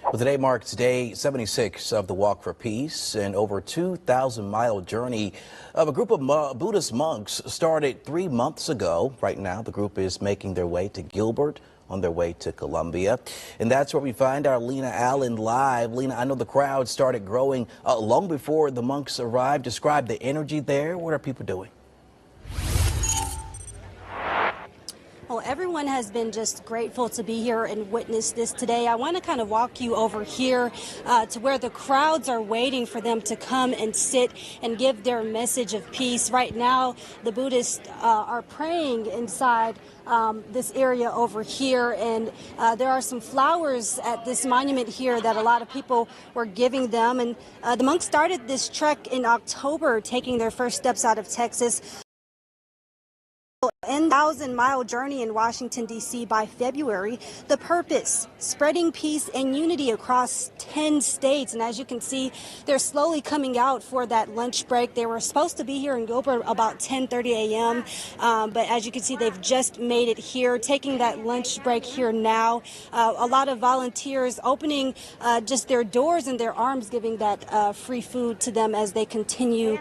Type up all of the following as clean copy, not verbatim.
Well, today marks day 76 of the Walk for Peace, an over 2,000-mile journey of a group of Buddhist monks started 3 months ago. Right now, the group is making their way to Gilbert on their way to Columbia. And that's where we find our Lena Allen live. Lena, I know the crowd started growing long before the monks arrived. Describe the energy there. What are people doing? Well, everyone has been just grateful to be here and witness this today. I want to kind of walk you over here to where the crowds are waiting for them to come and sit and give their message of peace. Right now, the Buddhists are praying inside this area over here, and there are some flowers at this monument here that a lot of people were giving them. And the monks started this trek in October, taking their first steps out of Texas. In 1,000-mile journey in Washington, D.C. by February. The purpose, spreading peace and unity across 10 states. And as you can see, they're slowly coming out for that lunch break. They were supposed to be here in Gilbert about 10:30 a.m. But as you can see, they've just made it here, taking that lunch break here now. A lot of volunteers opening just their doors and their arms, giving that free food to them as they continue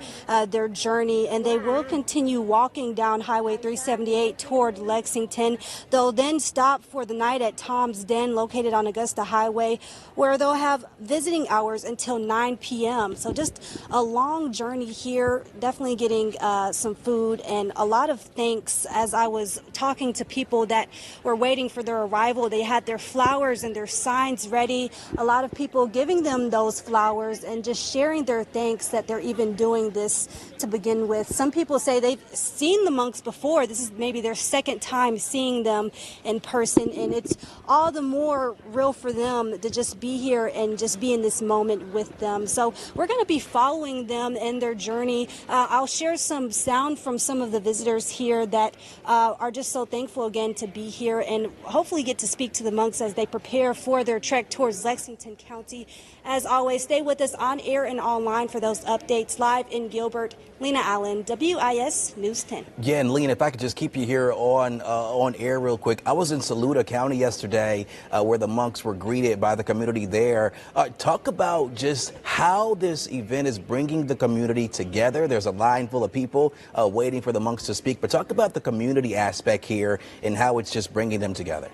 their journey. And they will continue walking down Highway 378 toward Lexington. They'll then stop for the night at Tom's Den, located on Augusta Highway, where they'll have visiting hours until 9 p.m. So just a long journey here, definitely getting some food and a lot of thanks. As I was talking to people that were waiting for their arrival, they had their flowers and their signs ready. A lot of people giving them those flowers and just sharing their thanks that they're even doing this to begin with. Some people say they've seen the monks before. This is maybe their second time seeing them in person, and it's all the more real for them to just be here and just be in this moment with them. So we're going to be following them in their journey. I'll share some sound from some of the visitors here that are just so thankful again to be here, and hopefully get to speak to the monks as they prepare for their trek towards Lexington County. As always, stay with us on air and online for those updates. Live in Gilbert, Lena Allen, WIS News 10. Yeah, and Lena, if I could just keep you here on air real quick. I was in Saluda County yesterday where the monks were greeted by the community there. Talk about just how this event is bringing the community together. There's a line full of people waiting for the monks to speak, but talk about the community aspect here and how it's just bringing them together.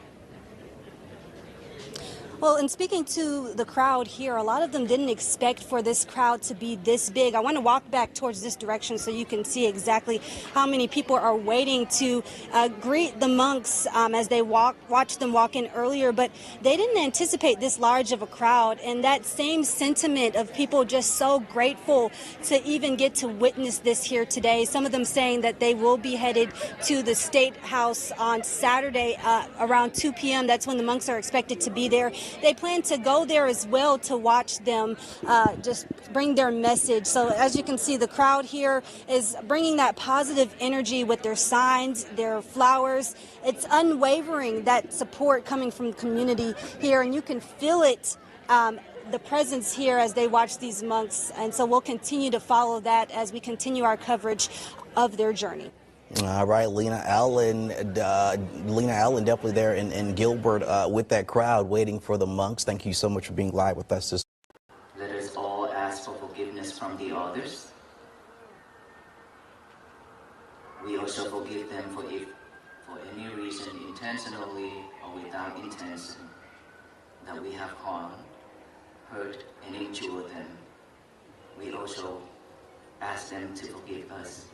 Well, in speaking to the crowd here, a lot of them didn't expect for this crowd to be this big. I want to walk back towards this direction so you can see exactly how many people are waiting to greet the monks as they watch them walk in earlier. But they didn't anticipate this large of a crowd, and that same sentiment of people just so grateful to even get to witness this here today. Some of them saying that they will be headed to the State House on Saturday around 2 p.m. That's when the monks are expected to be there. They plan to go there as well to watch them just bring their message. So as you can see, the crowd here is bringing that positive energy with their signs, their flowers. It's unwavering, that support coming from the community here, and you can feel it. The presence here as they watch these monks. And so we'll continue to follow that as we continue our coverage of their journey. All right, Lena Allen definitely there in Gilbert with that crowd waiting for the monks. Thank you so much for being live with us this. Let us all ask for forgiveness from the others. We also forgive them for if for any reason, intentionally or without intention, that we have harmed, hurt, and injured them. We also ask them to forgive us,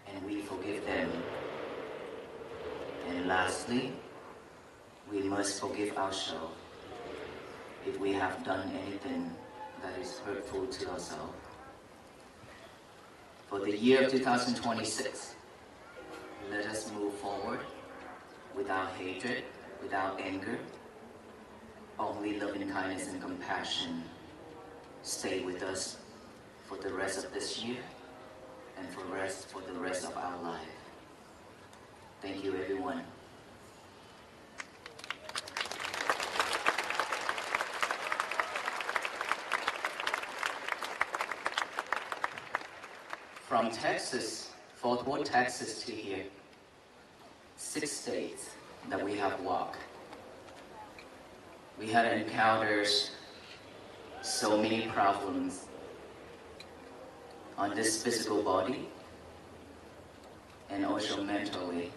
and we forgive them. And lastly, we must forgive ourselves if we have done anything that is hurtful to ourselves. For the year of 2026, let us move forward without hatred, without anger, only loving kindness and compassion. Stay with us for the rest of this year and for the rest of our life. Thank you, everyone. From Texas, Fort Worth, Texas to here, 6 states that we have walked. We had encountered so many problems on this physical body and also mentally.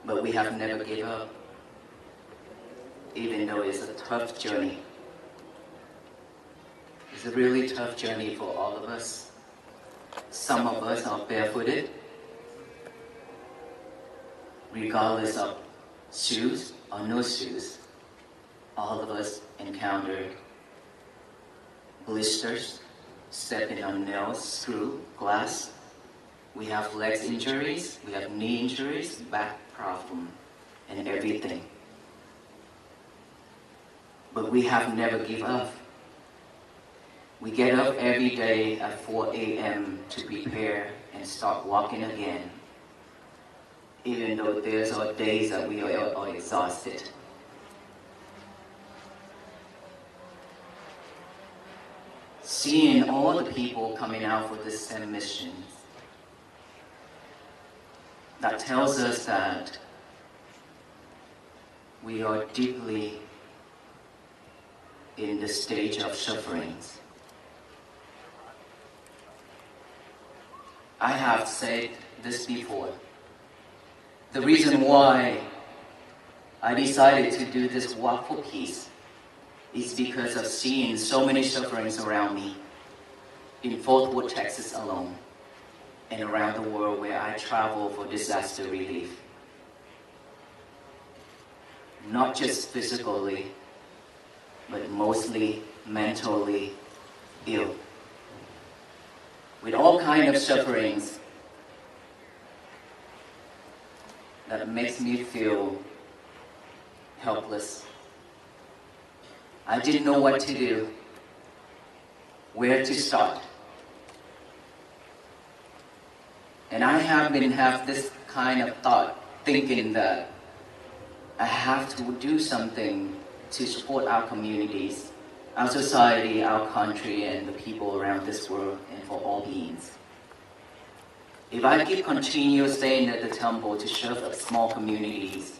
But we have never given up, even though it's a tough journey. It's a really tough journey for all of us. Some of us are barefooted, regardless of shoes or no shoes. All of us encounter blisters, stepping on nails, screw, glass. We have leg injuries, we have knee injuries, back problem, and everything. But we have never given up. We get up every day at 4 a.m. to prepare and start walking again, even though there's days that we are exhausted. Seeing all the people coming out for this same mission, that tells us that we are deeply in the stage of sufferings. I have said this before. The reason why I decided to do this walk for peace is because of seeing so many sufferings around me in Fort Worth, Texas alone, and around the world where I travel for disaster relief. Not just physically, but mostly mentally ill. With all kinds of sufferings that makes me feel helpless. I didn't know what to do, where to start. And I have this kind of thought, thinking that I have to do something to support our communities, our society, our country, and the people around this world, and for all beings. If I continue staying at the temple to serve small communities,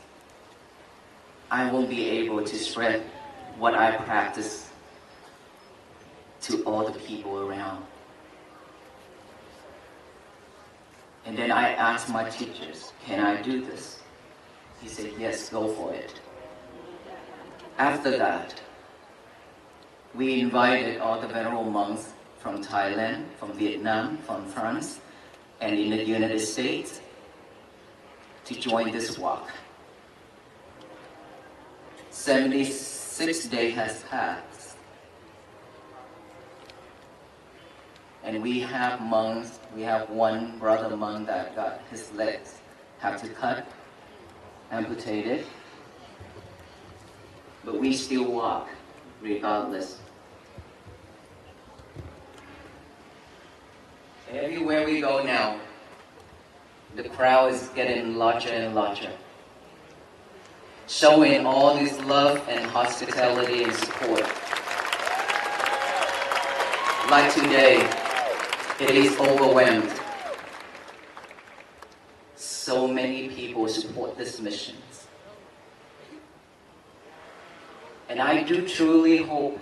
I won't be able to spread what I practice to all the people around. And then I asked my teachers, can I do this? He said, yes, go for it. After that, we invited all the venerable monks from Thailand, from Vietnam, from France, and in the United States to join this walk. 76 days has passed. And we have monks, we have one brother monk that got his legs have to cut, amputated. But we still walk regardless. Everywhere we go now, the crowd is getting larger and larger, showing all this love and hospitality and support. Like today, it is overwhelmed. So many people support this mission. And I do truly hope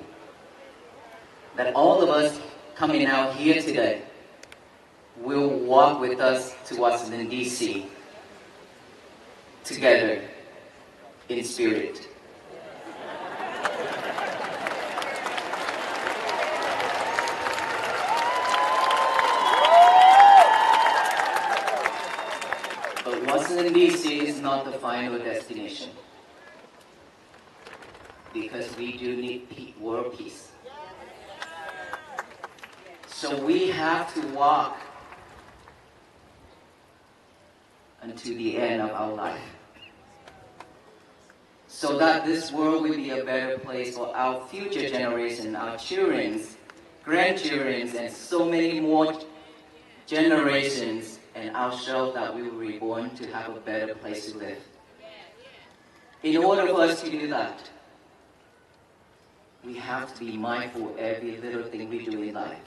that all of us coming out here today will walk with us to Washington, D.C. together in spirit. But Washington, D.C. is not the final destination, because we do need world peace. So we have to walk until the end of our life, so that this world will be a better place for our future generation, our children, grandchildren, and so many more generations, and ourselves that we will be born to have a better place to live. In order for us to do that, we have to be mindful of every little thing we do in life.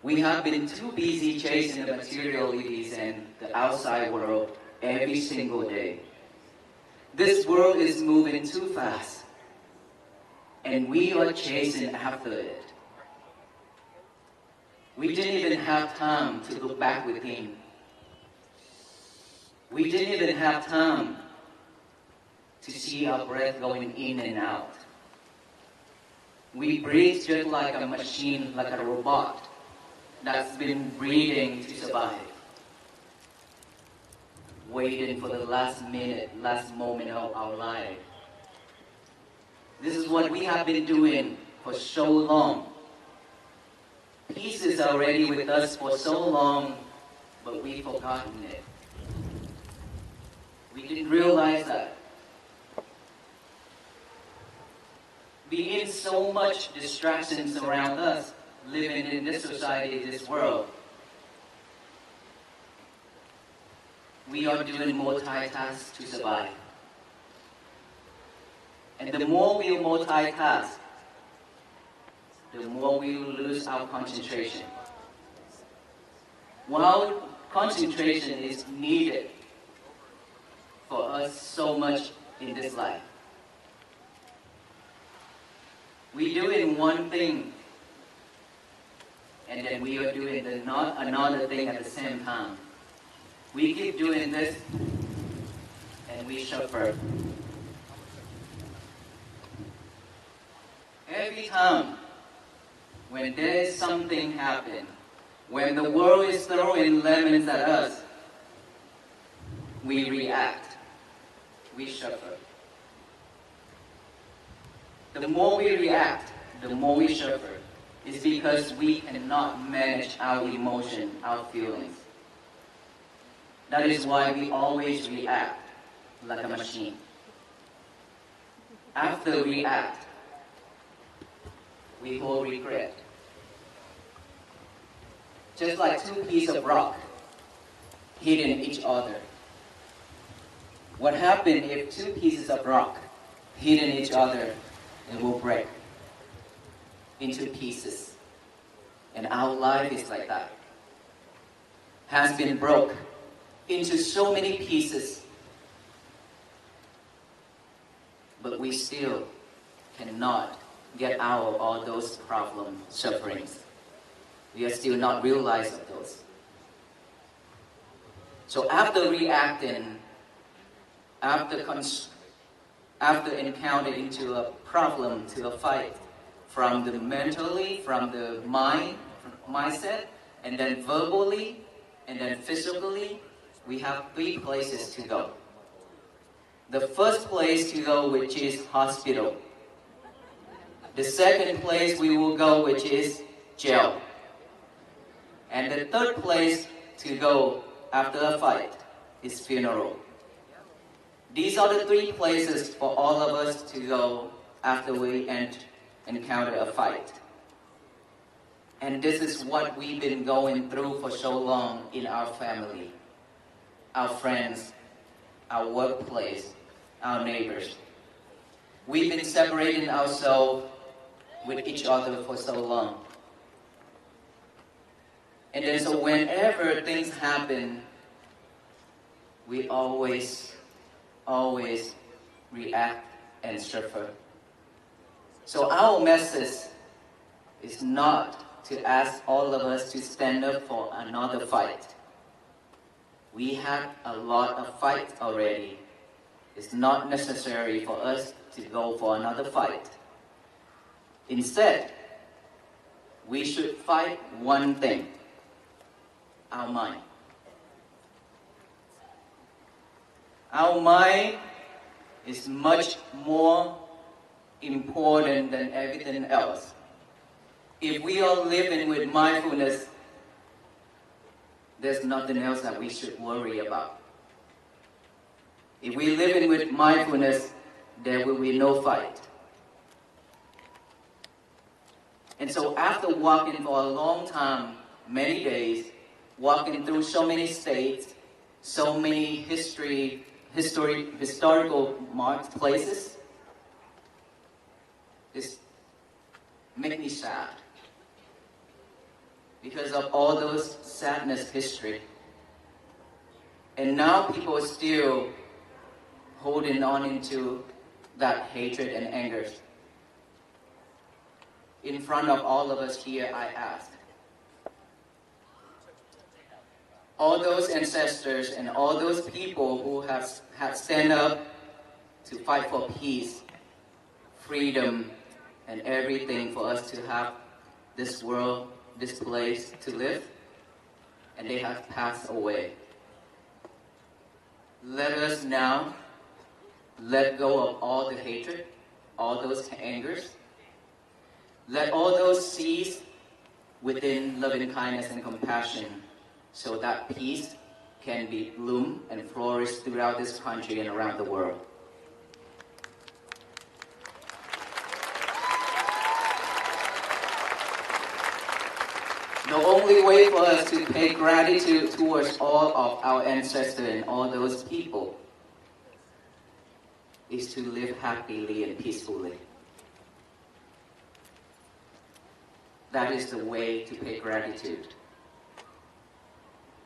We have been too busy chasing the materialities and the outside world every single day. This world is moving too fast, and we are chasing after it. We didn't even have time to look back within. We didn't even have time to see our breath going in and out. We breathe just like a machine, like a robot that's been breathing to survive, waiting for the last minute, last moment of our life. This is what we have been doing for so long. Peace is already with us for so long, but we've forgotten it. We didn't realize that. Being so much distractions around us, living in this society, this world, we are doing multitask to survive. And the more we multitask, the more we lose our concentration. While concentration is needed for us so much in this life, we do in one thing, and then we are doing another thing at the same time. We keep doing this, and we suffer. Every time when there is something happen, when the world is throwing lemons at us, we react, we suffer. The more we react, the more we suffer. It's because we cannot manage our emotion, our feelings. That is why we always react like a machine. After we act, we hold regret. Just like two pieces of rock hitting each other. What happens if two pieces of rock hitting each other? It will break into pieces. And our life is like that. Has been broke into so many pieces. But we still cannot get out of all those problems, sufferings. We are still not realizing those. So after reacting, after encountering into a problem, to a fight, from the mentally, from the mindset, and then verbally, and then physically, we have three places to go. The first place to go, which is hospital. The second place we will go, which is jail. And the third place to go after a fight is funeral. These are the three places for all of us to go after we encounter a fight. And this is what we've been going through for so long in our family, our friends, our workplace, our neighbors. We've been separating ourselves with each other for so long. And then so whenever things happen, we always react and suffer. So our message is not to ask all of us to stand up for another fight. We had a lot of fights already. It's not necessary for us to go for another fight. Instead, we should fight one thing, our mind. Our mind is much more important than everything else. If we are living with mindfulness, there's nothing else that we should worry about. If we live with mindfulness, there will be no fight. And so after walking for a long time, many days, walking through so many states, so many historical marked places, this makes me sad. Because of all those sadness history. And now people still holding on into that hatred and anger. In front of all of us here, I ask, all those ancestors and all those people who have stand up to fight for peace, freedom, and everything for us to have this world, this place to live, and they have passed away. Let us now let go of all the hatred, all those angers. Let all those cease within loving kindness and compassion, so that peace can be bloom and flourish throughout this country and around the world. The only way for us to pay gratitude towards all of our ancestors and all those people is to live happily and peacefully. That is the way to pay gratitude.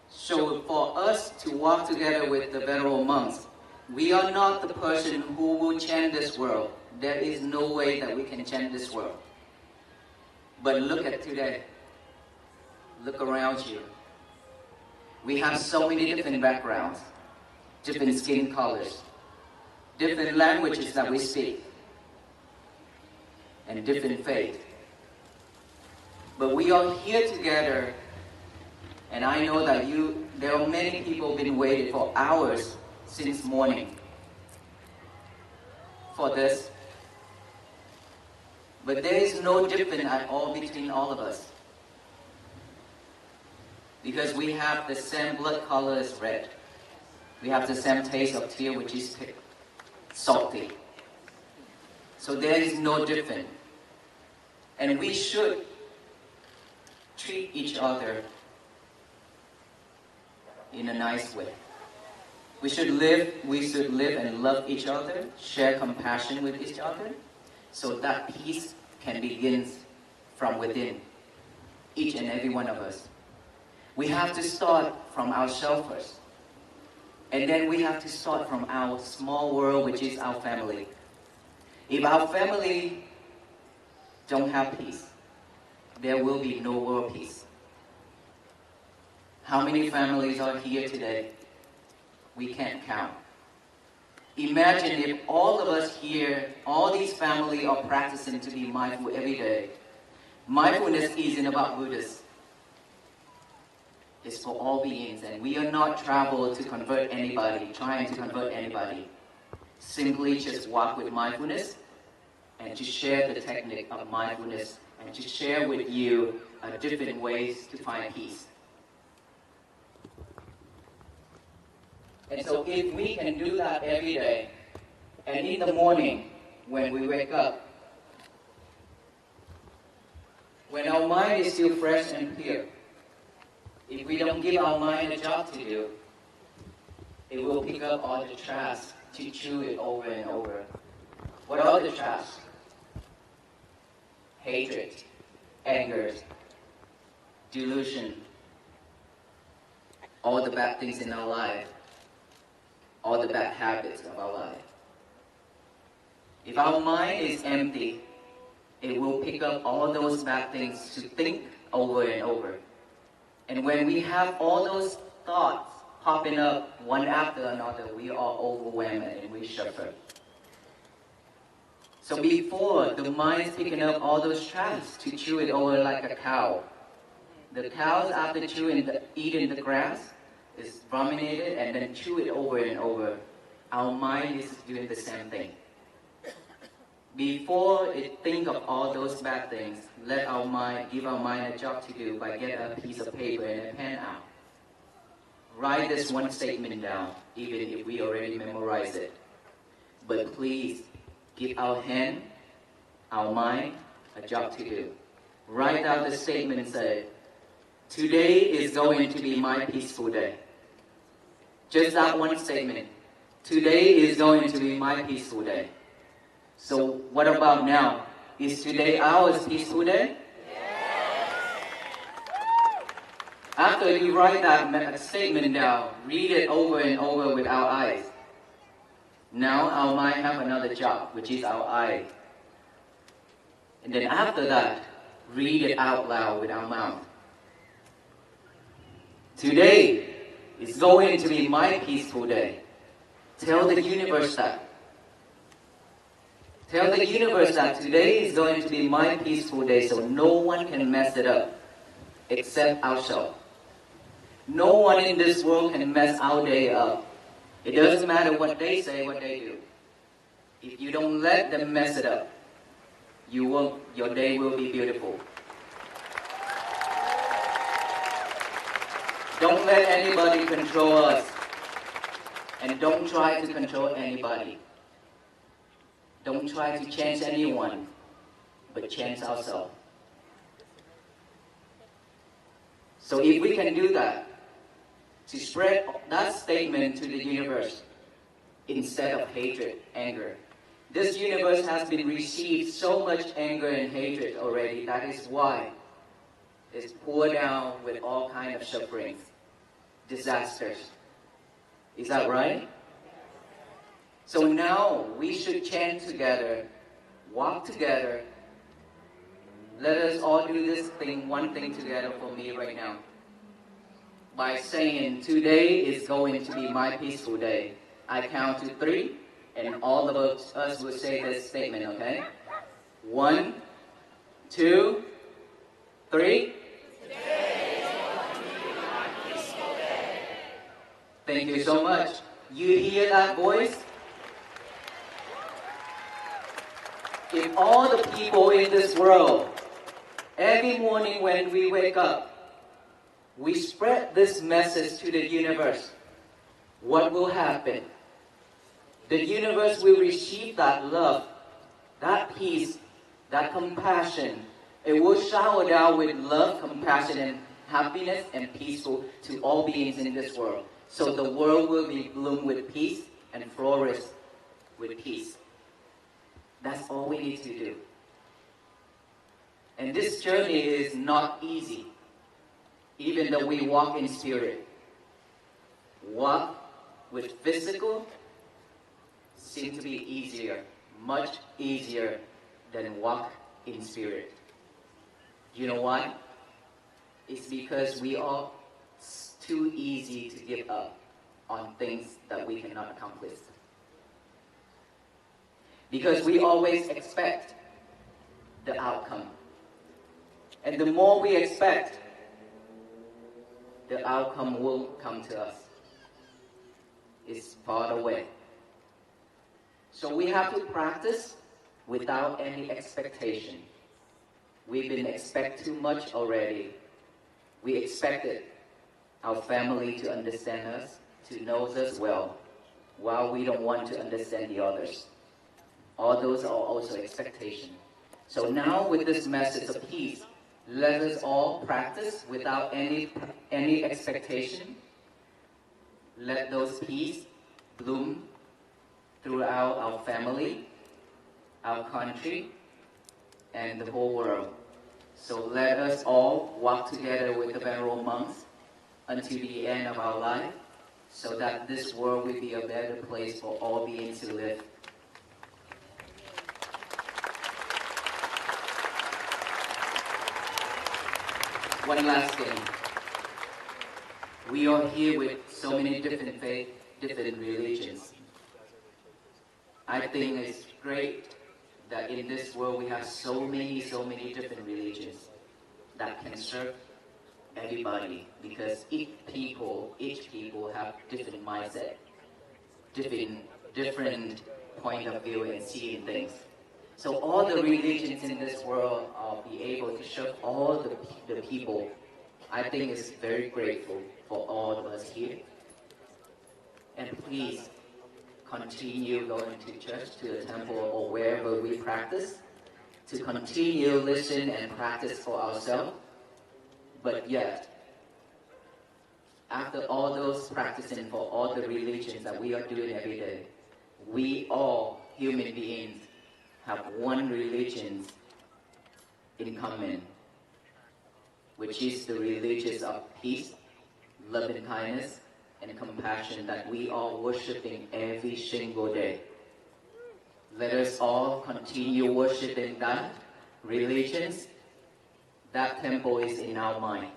So for us to walk together with the venerable monks, we are not the person who will change this world. There is no way that we can change this world. But look at today. Look around you. We have so many different backgrounds, different skin colors, different languages that we speak, and different faith. But we are here together, and I know that there are many people been waiting for hours since morning for this. But there is no difference at all between all of us, because we have the same blood color as red. We have the same taste of tear, which is salty. So there is no difference. And we should treat each other in a nice way. We should live and love each other, share compassion with each other, so that peace can begin from within each and every one of us. We have to start from ourselves first. And then we have to start from our small world, which is our family. If our family don't have peace, there will be no world peace. How many families are here today? We can't count. Imagine if all of us here, all these families are practicing to be mindful every day. Mindfulness isn't about Buddhists. It's for all beings, and we are not trying to convert anybody. Simply just walk with mindfulness and to share the technique of mindfulness and to share with you different ways to find peace. And so if we can do that every day, and in the morning when we wake up, when our mind is still fresh and clear, if we don't give our mind a job to do, it will pick up all the trash to chew it over and over. What are the trash? Hatred, anger, delusion, all the bad things in our life, all the bad habits of our life. If our mind is empty, it will pick up all those bad things to think over and over. And when we have all those thoughts popping up one after another, we are overwhelmed and we suffer. So before the mind is picking up all those trash to chew it over like a cow, the cows after eating the grass is ruminated and then chew it over and over. Our mind is doing the same thing. Before it think of all those bad things, give our mind a job to do by getting a piece of paper and a pen out. Write this one statement down, even if we already memorize it. But please, give our hand, our mind, a job to do. Write down the statement and say, today is going to be my peaceful day. Just that one statement. Today is going to be my peaceful day. So what about now? Is today our peaceful day? Yes. After you write that statement down, read it over and over with our eyes. Now our mind have another job, which is our eye. And then after that, read it out loud with our mouth. Today is going to be my peaceful day. Tell the universe that. Tell the universe that today is going to be my peaceful day, so no one can mess it up except ourselves. No one in this world can mess our day up. It doesn't matter what they say, what they do. If you don't let them mess it up, your day will be beautiful. Don't let anybody control us. And don't try to control anybody. Don't try to change anyone, but change ourselves. So if we can do that, to spread that statement to the universe instead of hatred, anger. This universe has been received so much anger and hatred already. That is why it's poured down with all kinds of sufferings, disasters. Is that right? So now we should chant together, walk together. Let us all do this thing, one thing together for me right now. By saying, today is going to be my peaceful day. I count to 3, and all of us will say this statement, okay? 1, 2, 3. Today is going to be my peaceful day. Thank you so much. You hear that voice? If all the people in this world, every morning when we wake up, we spread this message to the universe, what will happen? The universe will receive that love, that peace, that compassion. It will shower down with love, compassion, and happiness and peaceful to all beings in this world. So the world will be bloomed with peace and flourish with peace. That's all we need to do. And this journey is not easy, even though we walk in spirit. Walk with physical seems to be easier, much easier than walk in spirit. You know why? It's because we are too easy to give up on things that we cannot accomplish. Because we always expect the outcome. And the more we expect, the outcome will come to us. It's far away. So we have to practice without any expectation. We've been expect too much already. We expected our family to understand us, to know us well, while we don't want to understand the others. All those are also expectations. So now with this message of peace, let us all practice without any expectation. Let those peace bloom throughout our family, our country, and the whole world. So let us all walk together with the venerable monks until the end of our life, so that this world will be a better place for all beings to live. One last thing. We are here with so many different faiths, different religions. I think it's great that in this world we have so many different religions that can serve everybody, because each people have different mindset, different point of view in seeing things. So all the religions in this world are be able to serve all the people. I think it's very grateful for all of us here. And please continue going to church, to the temple, or wherever we practice, to continue listen and practice for ourselves. But yet, after all those practicing for all the religions that we are doing every day, we all human beings have one religion in common, which is the religion of peace, love and kindness, and compassion that we are worshiping every single day. Let us all continue worshiping that religions. That temple is in our mind.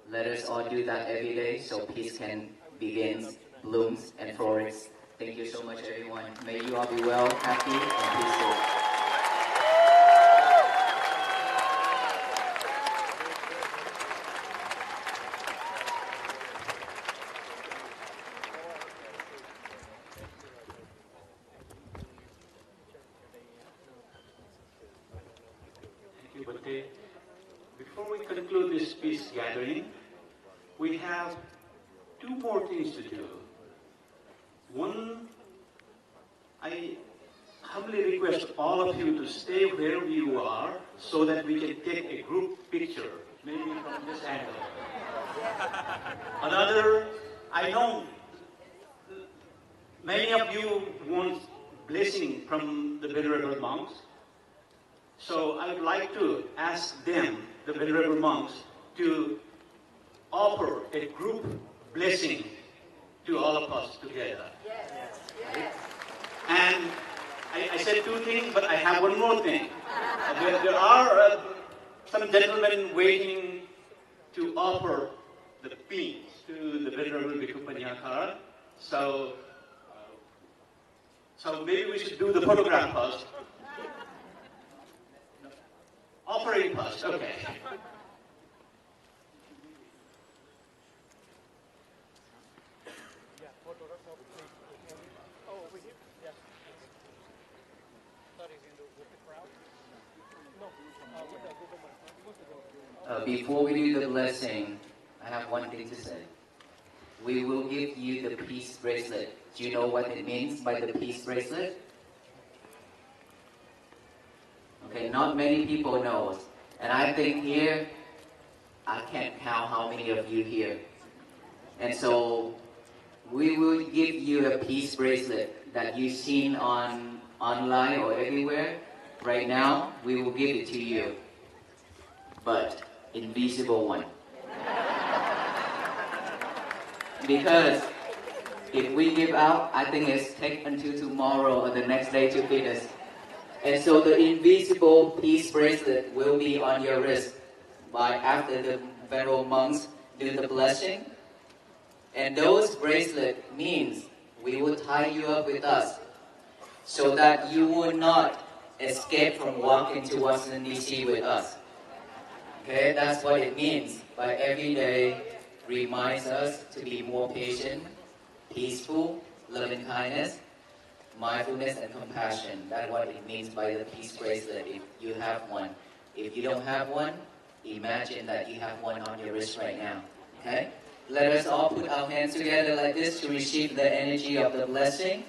Let us all do that every day so peace can begin, blooms, and flourish. Thank you so much, everyone. May you all be well, happy, and peaceful. Before we conclude this peace gathering, we have two more things to do. One, I humbly request all of you to stay wherever you are so that we can take a group picture, maybe from this angle. Another, I know many of you want blessing from the venerable monks. So I would like to ask them, the venerable monks, to offer a group blessing to all of us together. Yes. And I said two things, but I have one more thing. There are some gentlemen waiting to offer the beans to the venerable Bhikkhu Panyakara. So maybe we should do the photograph first. Offering first, okay. Before we do the blessing, I have one thing to say. We will give you the peace bracelet. Do you know what it means by the peace bracelet? Okay, not many people know. And I think here, I can't count how many of you here. And so, we will give you a peace bracelet that you've seen online or everywhere. Right now, we will give it to you. But, invisible one. Because, if we give out, I think it's take until tomorrow or the next day to finish. And so the invisible peace bracelet will be on your wrist after the venerable monks do the blessing. And those bracelets means we will tie you up with us so that you will not escape from walking to Washington, D.C. with us. Okay, that's what it means. By every day reminds us to be more patient, peaceful, loving kindness, mindfulness and compassion. That's what it means by the peace bracelet, if you have one. If you don't have one, imagine that you have one on your wrist right now. Okay? Let us all put our hands together like this to receive the energy of the blessing.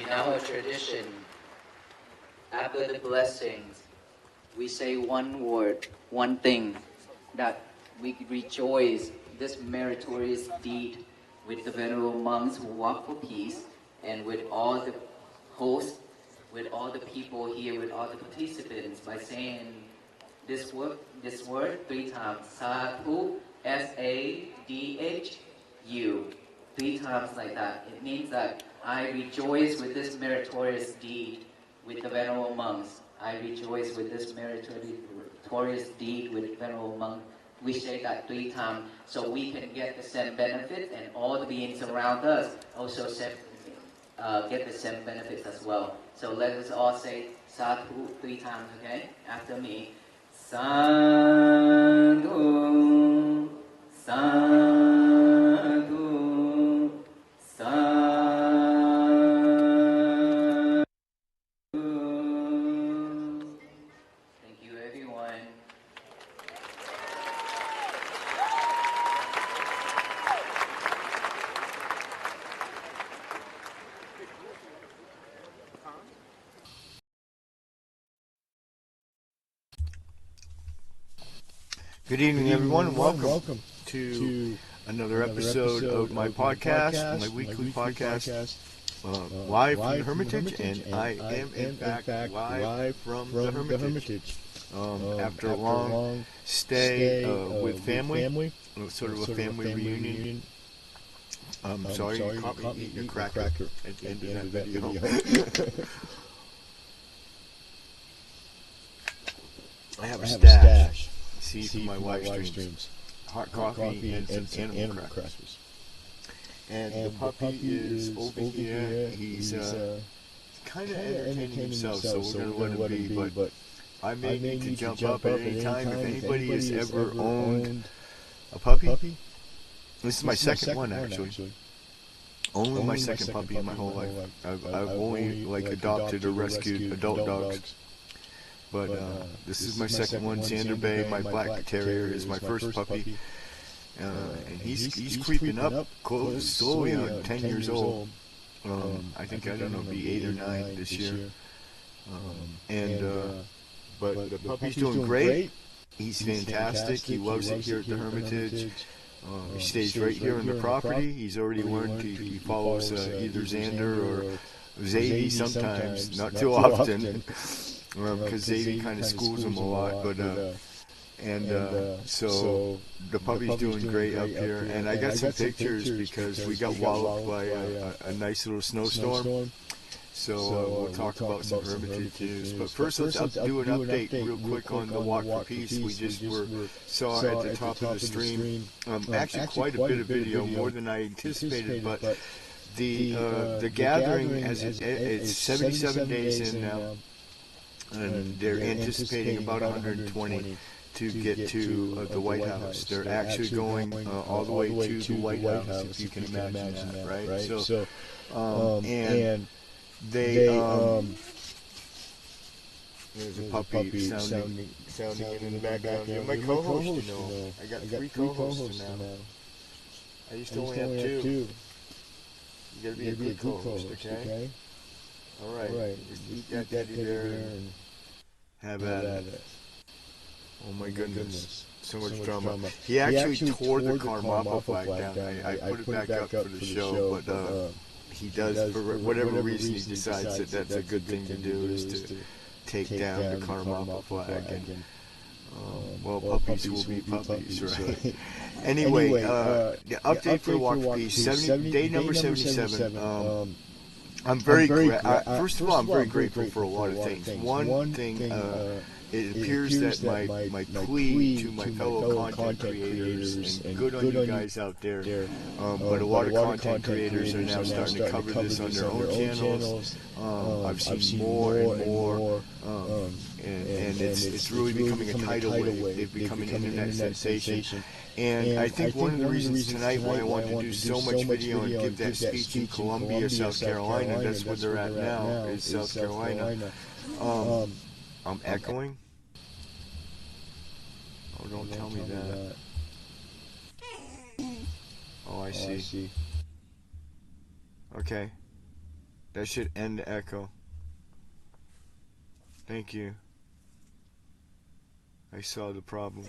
In our tradition, after the blessings, we say one word, one thing, that we rejoice this meritorious deed with the venerable monks who walk for peace, and with all the hosts, with all the people here, with all the participants, by saying this word 3 times. Sadhu, S-A-D-H-U. 3 times like that. It means that I rejoice with this meritorious deed with the venerable monks. I rejoice with this meritorious deed with venerable monks. We say that 3 times so we can get the same benefit, and all the beings around us also get the same benefits as well. So let us all say Sadhu 3 times, okay? After me. Sadhu, sadhu, sadhu. Thank you, everyone. Good evening, everyone. Welcome to another episode of my podcast, my weekly podcast, live from the Hermitage, and I am in fact live from the Hermitage. After a long stay with family, sort of a family reunion. I'm sorry, you caught me eating a cracker at the end of that video. I have a stash. See from my live streams. Hot coffee and some animal crackers. And the puppy is over here. He's kind of entertaining himself, so we're going to let him be. But I may need to jump up at any time. If anybody has ever owned a puppy, this is my second one actually. Only my second puppy in my whole life. I've only adopted or rescued adult dogs. But this is my second one. Xander Bay, my black terrier, is my first puppy. And he's creeping up slowly on 10 years old. I think, I don't know, be 8 or 9 this year. But the puppy's doing great. He's fantastic. He loves it here at the Hermitage. He stays right here on the property. He's already learned he follows either Xander or Zadie sometimes, not too often. Because Zadie kind of schools him a lot, so the puppy's doing great up here, and I got some pictures because we got walloped by a nice little snowstorm. So we'll talk about some Hermitage news, but first let's do an update real quick on the Walk for Peace. We just saw at the top of the stream, actually quite a bit of video, more than I anticipated, but the gathering, it's 77 days in now. And they're anticipating about 120 to get to the White House. They're actually going all the way to the White House, if you can imagine that, right? So, and they, there's a puppy sounding in the background. You're my co-host, you know. I got 3 co-hosts now. I used to only have 2. You gotta be a good co-host, okay? Alright, eat that teddy bear and have at it. Oh my goodness, so much drama. He actually tore the Karmapa flag down. I put it back up for the show, but he does, for whatever reason, he decides that that's a good thing to do, is to take down the Karmapa flag. And, well, puppies will be puppies, right? Anyway, the update for Walk for Peace, day number 77. I'm very first of all, I'm very grateful for a lot of things. One thing, it appears that my plea to my fellow content creators, and good on you guys out there, but a lot of content creators are now starting to cover this on their own channels. I've seen more and more, and it's really becoming a tidal wave. They've become an internet sensation. And I think one of the reasons tonight why I want to do so much video and give that speech in Columbia, South Carolina, that's where they're at now, is South Carolina. I'm echoing? Oh, don't tell me that. Oh, I see. Okay. That should end the echo. Thank you. I saw the problem.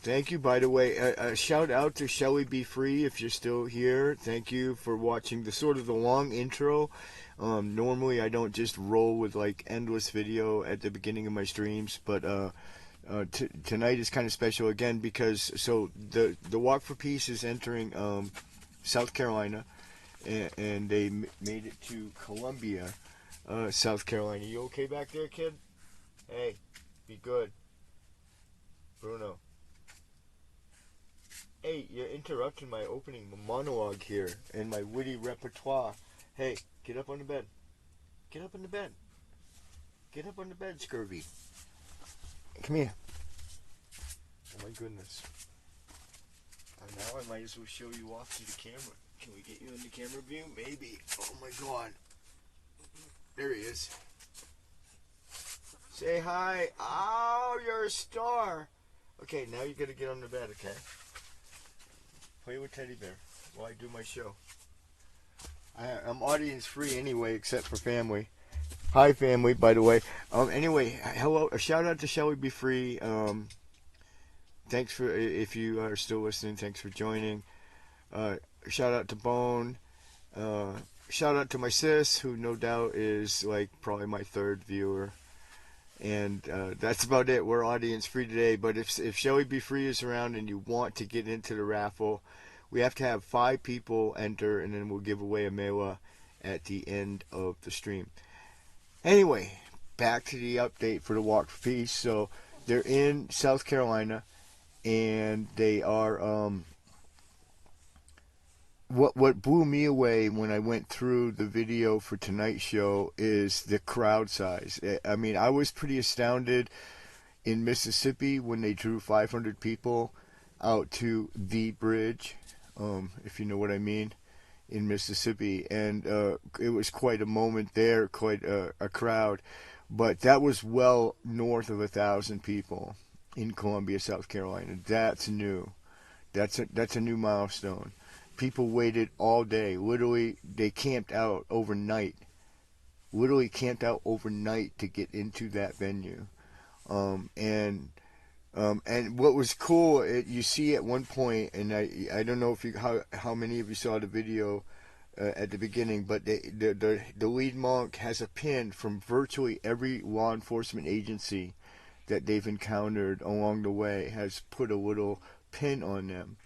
Thank you, by the way. A shout out to Shelly Be Free if you're still here. Thank you for watching the sort of the long intro. Normally I don't just roll with like endless video at the beginning of my streams, but tonight is kind of special again because the Walk for Peace is entering South Carolina, and they made it to Columbia, South Carolina. You okay back there, kid? Hey, be good. Bruno. Hey, you're interrupting my opening monologue here and my witty repertoire. Hey, get up on the bed. Get up on the bed. Get up on the bed, Scurvy. Come here. Oh my goodness. And now I might as well show you off to the camera. Can we get you in the camera view? Maybe. Oh my god. There he is. Say hi. Oh, you're a star. Okay, now you gotta get on the bed, okay? Play with Teddy Bear while I do my show. I'm audience free anyway, except for family. Hi, family, by the way. Anyway, hello. A shout out to Shelly Be Free. Thanks for, if you are still listening, thanks for joining. Shout out to Bone. Shout out to my sis, who no doubt is like probably my third viewer. And that's about it. We're audience free today. But if Shelly Be Free is around and you want to get into the raffle, we have to have 5 people enter, and then we'll give away a mela at the end of the stream. Anyway, back to the update for the Walk for Peace. So they're in South Carolina, and they are what blew me away when I went through the video for tonight's show is the crowd size. I mean, I was pretty astounded in Mississippi when they drew 500 people out to the bridge, if you know what I mean, in Mississippi, and it was quite a moment there, quite a crowd, but that was well north of 1,000 people in Columbia, South Carolina. That's new. That's a new milestone. People waited all day. Literally, they camped out overnight. Literally camped out overnight to get into that venue. And what was cool, you see at one point, and I don't know if how many of you saw the video at the beginning, but the lead monk has a pin from virtually every law enforcement agency that they've encountered along the way, has put a little pin on them,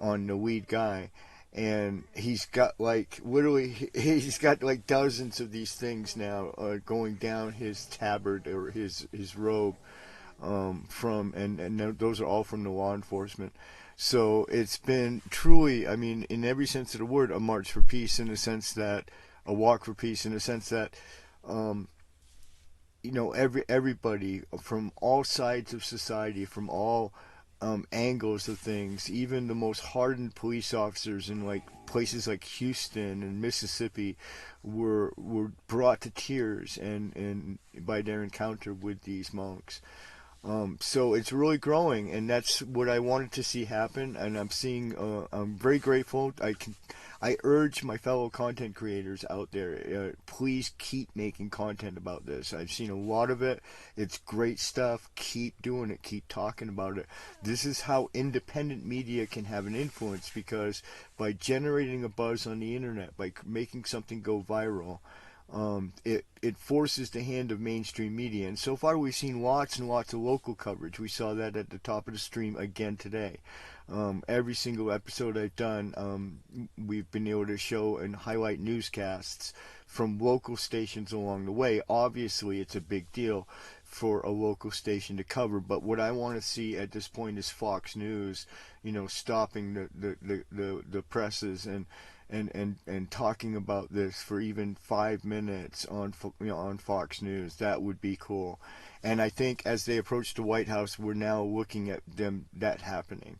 on the lead guy. And he's got like he's got like dozens of these things now going down his tabard or his robe, and those are all from the law enforcement. So it's been truly, I mean, in every sense of the word, a march for peace, in the sense that a walk for peace, in the sense that everybody from all sides of society, from all angles of things, even the most hardened police officers in like places like Houston and Mississippi were brought to tears and by their encounter with these monks. So it's really growing, and that's what I wanted to see happen, and I'm seeing, I'm very grateful. I urge my fellow content creators out there, please keep making content about this. I've seen a lot of it. It's great stuff. Keep doing it. Keep talking about it. This is how independent media can have an influence, because by generating a buzz on the internet, by making something go viral, it forces the hand of mainstream media. And so far we've seen lots and lots of local coverage. We saw that at the top of the stream again today. Every single episode I've done, we've been able to show and highlight newscasts from local stations along the way. Obviously, it's a big deal for a local station to cover, but what I want to see at this point is Fox News, stopping the presses and talking about this for even 5 minutes on Fox News. That would be cool. And I think as they approach the White House, we're now looking at that happening.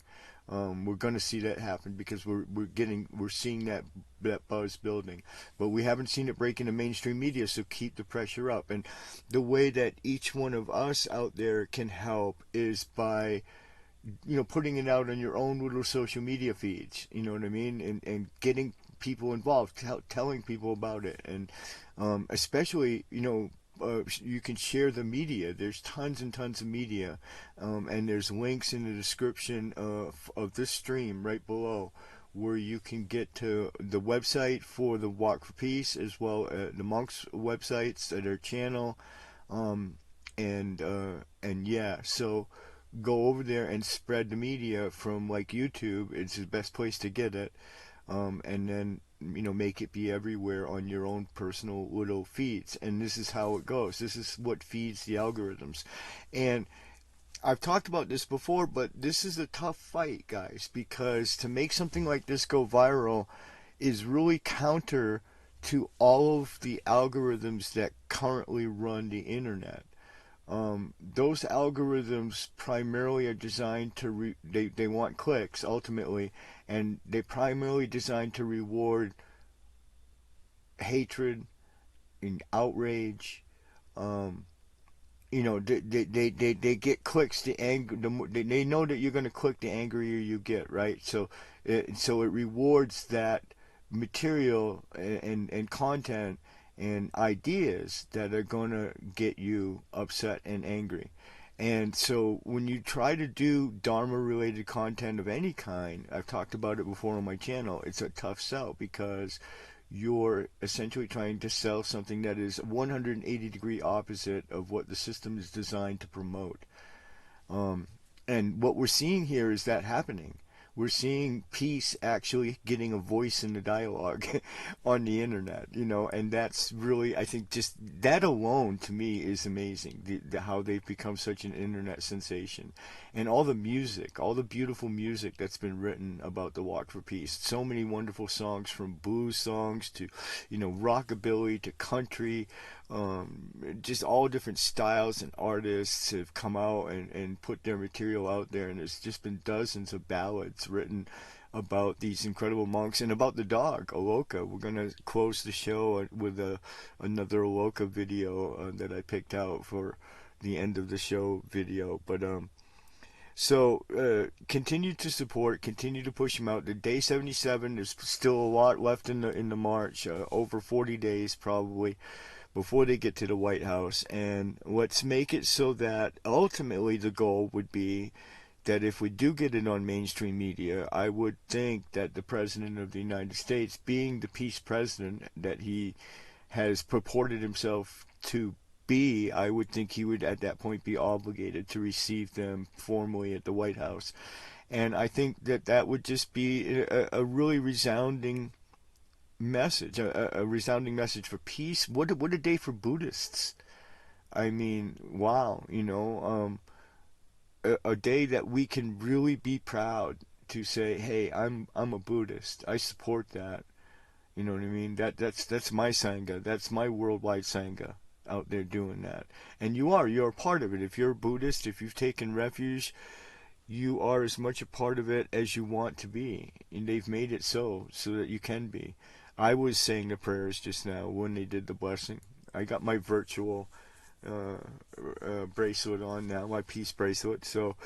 We're going to see that happen, because we're seeing that buzz building, but we haven't seen it break into mainstream media. So keep the pressure up, and the way that each one of us out there can help is by putting it out on your own little social media feeds, you know what I mean, and getting people involved, telling people about it, and especially, you can share the media. There's tons and tons of media, and there's links in the description of this stream right below, where you can get to the website for the Walk for Peace, as well as the monks' websites, their channel, and yeah, so go over there and spread the media from like YouTube. It's the best place to get it, and then make it be everywhere on your own personal little feeds. And this is how it goes. This is what feeds the algorithms. And I've talked about this before, but this is a tough fight, guys, because to make something like this go viral is really counter to all of the algorithms that currently run the internet. Those algorithms primarily are designed to they want clicks ultimately, and they primarily designed to reward hatred and outrage. They get clicks. The anger, they know that you're going to click, the angrier you get, right? So it rewards that material and content and ideas that are going to get you upset and angry. And so when you try to do Dharma related content of any kind, I've talked about it before on my channel, it's a tough sell, because you're essentially trying to sell something that is 180-degree opposite of what the system is designed to promote. And what we're seeing here is that happening. We're seeing peace actually getting a voice in the dialogue on the internet, and that's really, I think, just that alone to me is amazing, how they've become such an internet sensation. And all the music, all the beautiful music that's been written about the Walk for Peace. So many wonderful songs, from blues songs to, rockabilly to country. Just all different styles and artists have come out and put their material out there, and there's just been dozens of ballads written about these incredible monks and about the dog Aloka. We're gonna close the show with another Aloka video that I picked out for the end of the show video. But so continue to support, continue to push them out. The day 77, there's still a lot left in the march, over 40 days probably, before they get to the White House. And let's make it so that ultimately the goal would be that if we do get it on mainstream media, I would think that the President of the United States, being the peace president that he has purported himself to be, I would think he would at that point be obligated to receive them formally at the White House. And I think that would just be a really resounding message, a resounding message for peace. What a day for Buddhists. I mean, wow, a day that we can really be proud to say, hey, I'm a Buddhist. I support that. You know what I mean? That's my Sangha. That's my worldwide Sangha out there doing that. And you're a part of it. If you're a Buddhist, if you've taken refuge, you are as much a part of it as you want to be. And they've made it so that you can be. I was saying the prayers just now when they did the blessing. I got my virtual bracelet on now, my peace bracelet. So,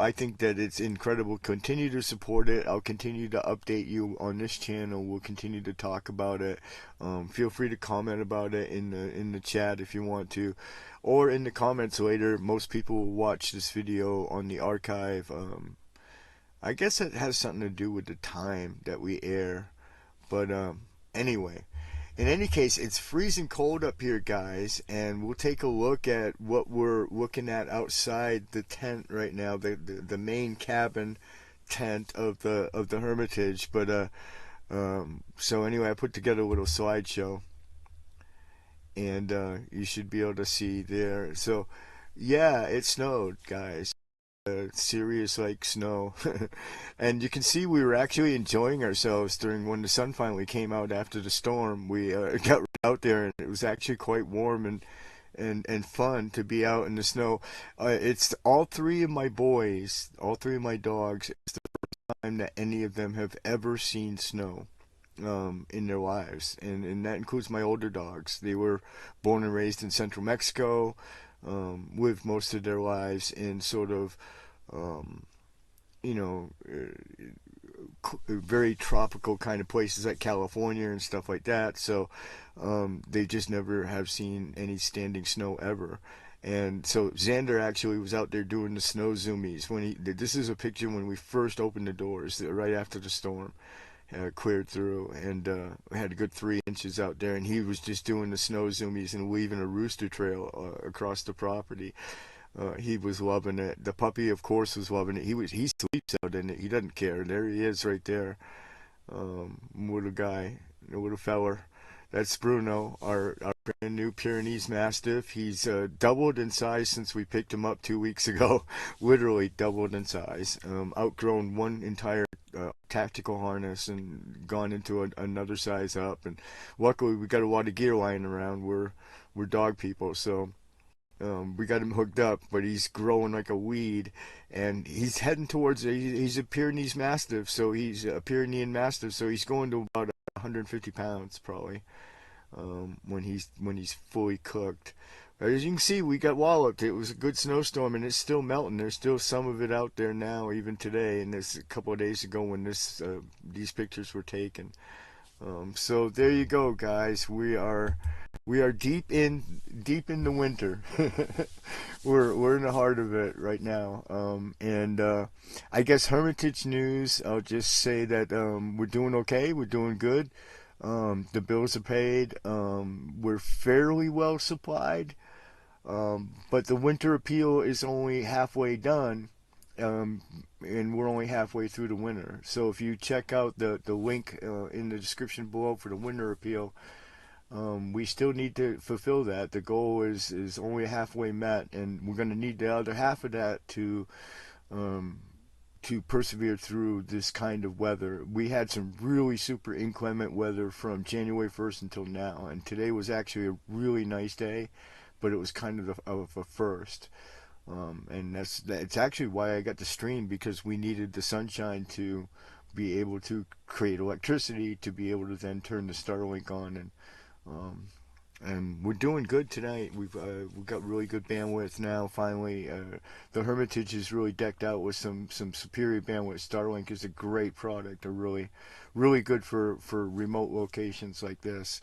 I think that it's incredible. Continue to support it. I'll continue to update you on this channel. We'll continue to talk about it. Feel free to comment about it in the chat if you want to, or in the comments later. Most people will watch this video on the archive. I guess it has something to do with the time that we air. But anyway, in any case, it's freezing cold up here, guys, and we'll take a look at what we're looking at outside the tent right now, the main cabin tent of the Hermitage. But so anyway, I put together a little slideshow, and you should be able to see there. So yeah, it snowed, guys. Serious like snow. And you can see we were actually enjoying ourselves during when the sun finally came out after the storm. We got out there, and it was actually quite warm and fun to be out in the snow. It's all three of my boys, all three of my dogs. It's the first time that any of them have ever seen snow in their lives, and that includes my older dogs. They were born and raised in central Mexico. Lived most of their lives in sort of, very tropical kind of places like California and stuff like that. So they just never have seen any standing snow ever. And so Xander actually was out there doing the snow zoomies this is a picture when we first opened the doors, right after the storm cleared through, and we had a good 3 inches out there, and he was just doing the snow zoomies and leaving a rooster trail across the property. He was loving it. The puppy, of course, was loving it. He sleeps out in it. He doesn't care. There he is, right there. Little guy, the little feller. That's Bruno, our brand new Pyrenees Mastiff. He's doubled in size since we picked him up 2 weeks ago. Literally doubled in size. Outgrown one entire tactical harness and gone into another size up. And luckily, we got a lot of gear lying around. We're dog people, so we got him hooked up, but he's growing like a weed, and he's heading towards he's a Pyrenees Mastiff, so he's a Pyrenean Mastiff, so he's going to about 150 pounds probably when he's fully cooked. As you can see, we got walloped. It was a good snowstorm, and it's still melting. There's still some of it out there now, even today, and this a couple of days ago when these pictures were taken. So there you go, guys. We are deep in the winter. we're in the heart of it right now. And I guess Hermitage news. I'll just say that we're doing okay. We're doing good. The bills are paid. We're fairly well supplied. But the winter appeal is only halfway done. And we're only halfway through the winter. So if you check out the link in the description below for the winter appeal, we still need to fulfill that. The goal is only halfway met, and we're going to need the other half of that to persevere through this kind of weather. We had some really super inclement weather from January 1st until now, and today was actually a really nice day, but it was kind of a first. And it's actually why I got the stream, because we needed the sunshine to be able to create electricity to be able to then turn the Starlink on, and we're doing good tonight. We've got really good bandwidth now. Finally, the Hermitage is really decked out with some superior bandwidth. Starlink is a great product. They're really good for remote locations like this.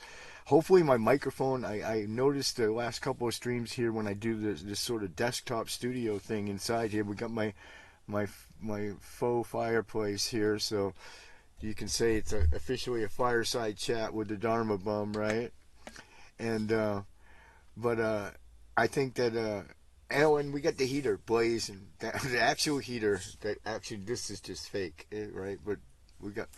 Hopefully my microphone, I noticed the last couple of streams here when I do this sort of desktop studio thing inside here, we got my faux fireplace here, so you can say it's officially a fireside chat with the Dharma Bum, right? And but I think that and we got the heater blazing, the actual heater. That actually, this is just fake, right? But we got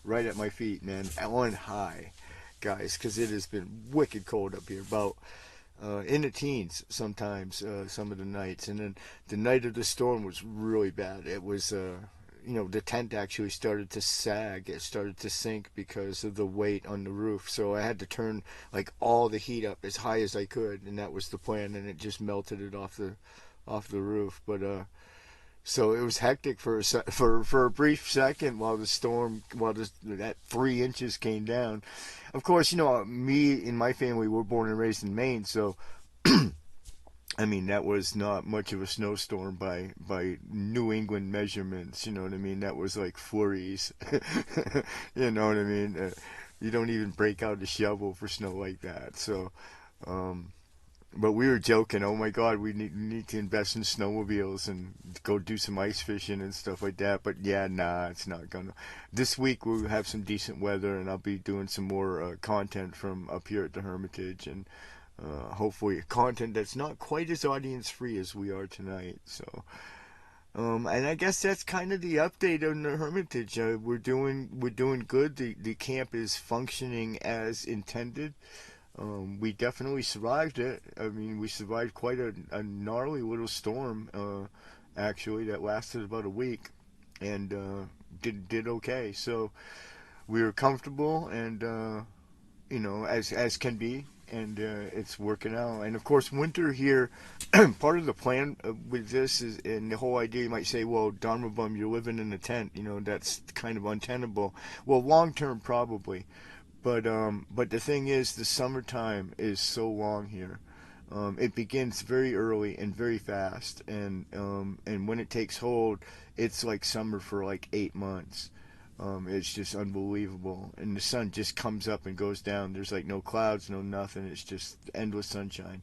right at my feet, man, on high, guys, because it has been wicked cold up here, about in the teens sometimes, some of the nights. And then the night of the storm was really bad. It was the tent actually started to sag. It started to sink because of the weight on the roof. So I had to turn like all the heat up as high as I could, and that was the plan. And it just melted it off the roof. But so it was hectic for a brief second while that 3 inches came down. Of course, me and my family were born and raised in Maine, so. I mean, that was not much of a snowstorm by New England measurements, you know what I mean? That was like flurries, you know what I mean? You don't even break out a shovel for snow like that. So, but we were joking, oh my God, we need to invest in snowmobiles and go do some ice fishing and stuff like that. But yeah, nah, it's not gonna. This week we'll have some decent weather, and I'll be doing some more content from up here at the Hermitage, and hopefully content that's not quite as audience free as we are tonight. So and I guess that's kind of the update on the Hermitage. We're doing good. The camp is functioning as intended. We definitely survived it. I mean, we survived quite a gnarly little storm actually that lasted about a week, and did okay. So we were comfortable, and as can be, and it's working out. And of course, winter here, part of the plan with this is, and the whole idea, you might say, well, Dharma Bum, you're living in a tent, that's kind of untenable. Well, long term probably, but the thing is, the summertime is so long here. It begins very early and very fast, and when it takes hold, it's like summer for like 8 months. It's just unbelievable. And the sun just comes up and goes down. There's like no clouds, no nothing. It's just endless sunshine.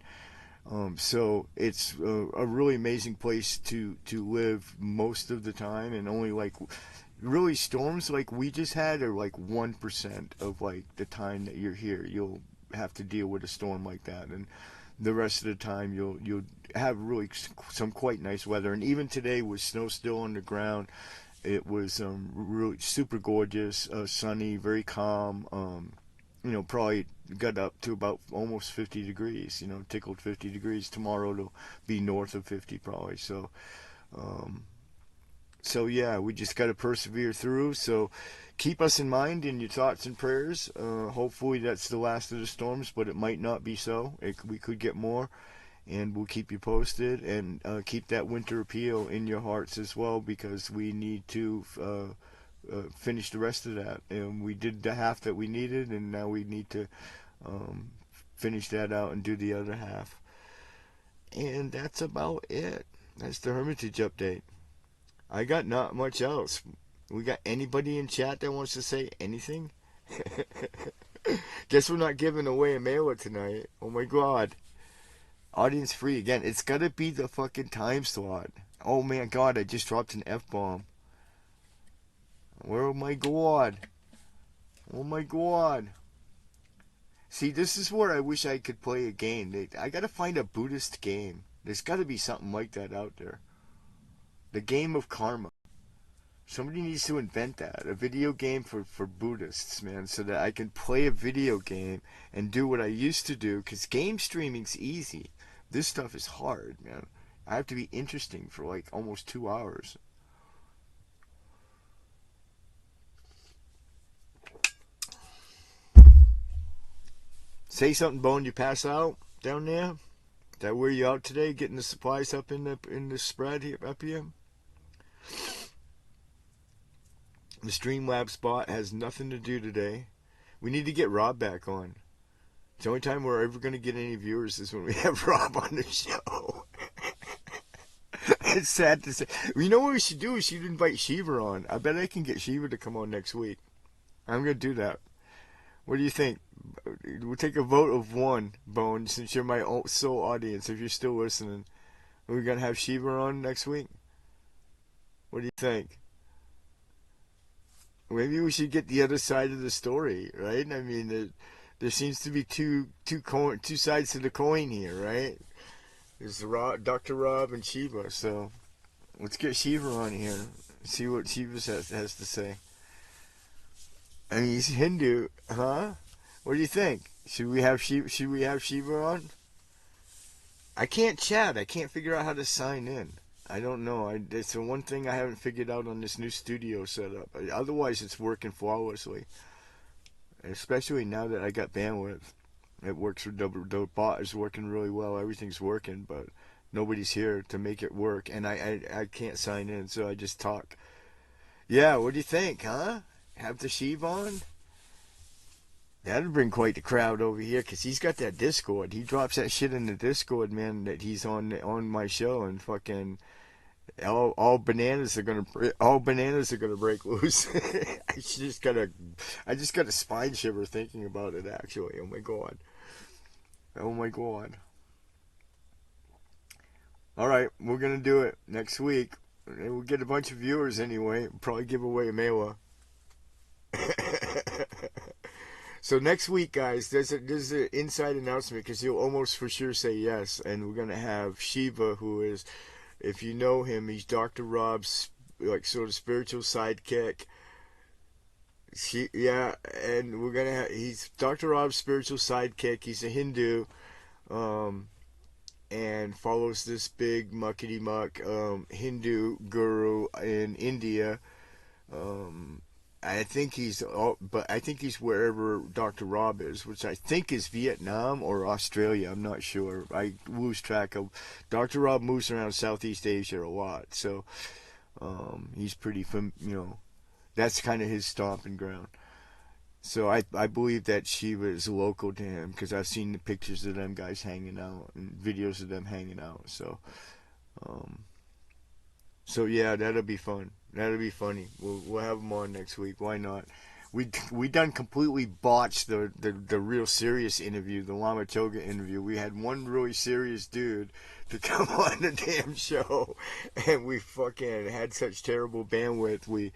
So it's a really amazing place to live most of the time, and only like really storms like we just had are like 1% of like the time that you're here. You'll have to deal with a storm like that, and the rest of the time you'll have really some quite nice weather. And even today with snow still on the ground, it was really super gorgeous, sunny, very calm. Probably got up to about almost 50 degrees. Tickled 50 degrees. Tomorrow it'll be north of 50 probably. So yeah, we just got to persevere through. So keep us in mind in your thoughts and prayers. Hopefully that's the last of the storms, but it might not be so. We could get more, and we'll keep you posted. And keep that winter appeal in your hearts as well, because we need to finish the rest of that. And we did the half that we needed, and now we need to finish that out and do the other half. And that's about it. That's the Hermitage update. I got not much else. We got anybody in chat that wants to say anything? Guess we're not giving away a mailer tonight. Oh my god. Audience free again. It's gotta be the fucking time slot. Oh my god, I just dropped an F-bomb. Oh my god. Oh my god. See, this is where I wish I could play a game. I gotta find a Buddhist game. There's gotta be something like that out there. The game of karma. Somebody needs to invent that. A video game for Buddhists, man, so that I can play a video game and do what I used to do, because game streaming's easy. This stuff is hard, man. I have to be interesting for like almost 2 hours. Say something, Bone. You pass out down there? Did I wear you out today, getting the supplies up in the spread here, up here? The Streamlabs bot has nothing to do today. We need to get Rob back on. The only time we're ever going to get any viewers is when we have Rob on the show. It's sad to say. You know what we should do? We should invite Shiva on. I bet I can get Shiva to come on next week. I'm going to do that. What do you think? We'll take a vote of one, Bone, since you're my sole audience, if you're still listening. Are we going to have Shiva on next week? What do you think? Maybe we should get the other side of the story, right? I mean, there seems to be two sides to the coin here, right? There's Dr. Rob and Shiva, so let's get Shiva on here. See what Shiva has to say. I mean, he's Hindu, huh? What do you think? Should we have Shiva on? I can't chat. I can't figure out how to sign in. I don't know. It's the one thing I haven't figured out on this new studio setup. Otherwise, it's working flawlessly. Especially now that I got bandwidth. It works. The bot is working really well. Everything's working, but nobody's here to make it work. And I can't sign in, so I just talk. Yeah, what do you think, huh? Have the Sheev on? That'd bring quite the crowd over here, because he's got that Discord. He drops that shit in the Discord, man, that he's on my show, and fucking all bananas are gonna break loose. I just got a spine shiver thinking about it, actually. Oh my god. All right, we're gonna do it next week. We'll get a bunch of viewers anyway. We'll probably give away a mailer. So next week, guys, there's an inside announcement, because he'll almost for sure say yes, and we're gonna have Shiva, who is, if you know him, he's Dr. Rob's like sort of spiritual sidekick. And we're gonna have, he's Dr. Rob's spiritual sidekick. He's a Hindu, and follows this big muckety muck Hindu guru in India. I think he's wherever Dr. Rob is, which I think is Vietnam or Australia. I'm not sure. I lose track of. Dr. Rob moves around Southeast Asia a lot, so he's pretty, that's kind of his stomping ground. So I believe that Shiva is local to him, because I've seen the pictures of them guys hanging out and videos of them hanging out. So yeah, that'll be fun. That'll be funny. We'll have him on next week. Why not? We done completely botched the real serious interview, the Lama Choga interview. We had one really serious dude to come on the damn show, and we fucking had such terrible bandwidth. We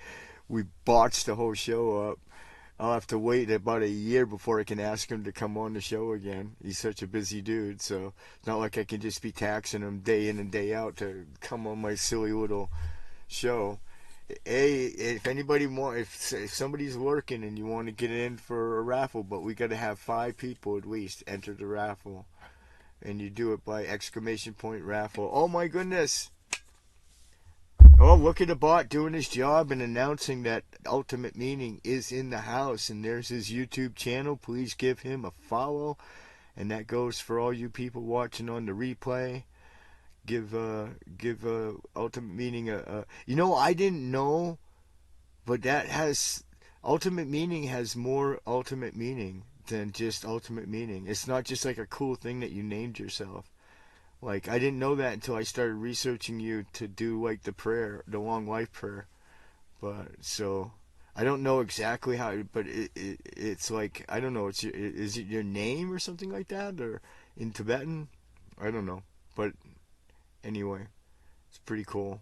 botched the whole show up. I'll have to wait about a year before I can ask him to come on the show again. He's such a busy dude, so it's not like I can just be taxing him day in and day out to come on my silly little show. Hey, if anybody if somebody's lurking and you want to get in for a raffle, but we got to have 5 people at least enter the raffle, and you do it by exclamation point raffle. Oh my goodness! Oh, look at the bot doing his job and announcing that Ultimate Meaning is in the house, and there's his YouTube channel. Please give him a follow, and that goes for all you people watching on the replay. Give Ultimate Meaning a you know, I didn't know, but that has Ultimate Meaning has more ultimate meaning than just Ultimate Meaning. It's not just like a cool thing that you named yourself. Like, I didn't know that until I started researching you to do, like, the prayer, the long life prayer. But, so, I don't know exactly how, but it's like, I don't know, is it your name or something like that? Or in Tibetan? I don't know. But, anyway, it's pretty cool.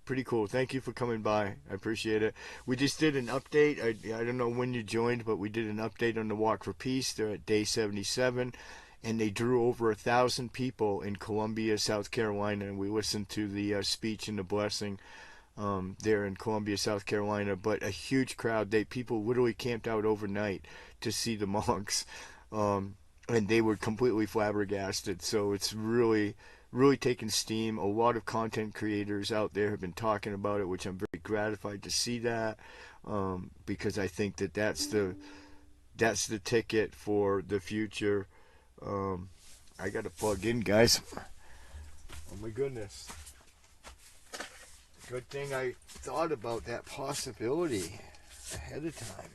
Pretty cool. Thank you for coming by. I appreciate it. We just did an update. I don't know when you joined, but we did an update on the Walk for Peace. They're at day 77. And they drew over 1,000 people in Columbia, South Carolina. And we listened to the speech and the blessing there in Columbia, South Carolina. But a huge crowd. People literally camped out overnight to see the monks. And they were completely flabbergasted. So it's really taking steam. A lot of content creators out there have been talking about it, which I'm very gratified to see that, because I think that's the ticket for the future. I gotta plug in, guys. Oh my goodness. Good thing I thought about that possibility ahead of time.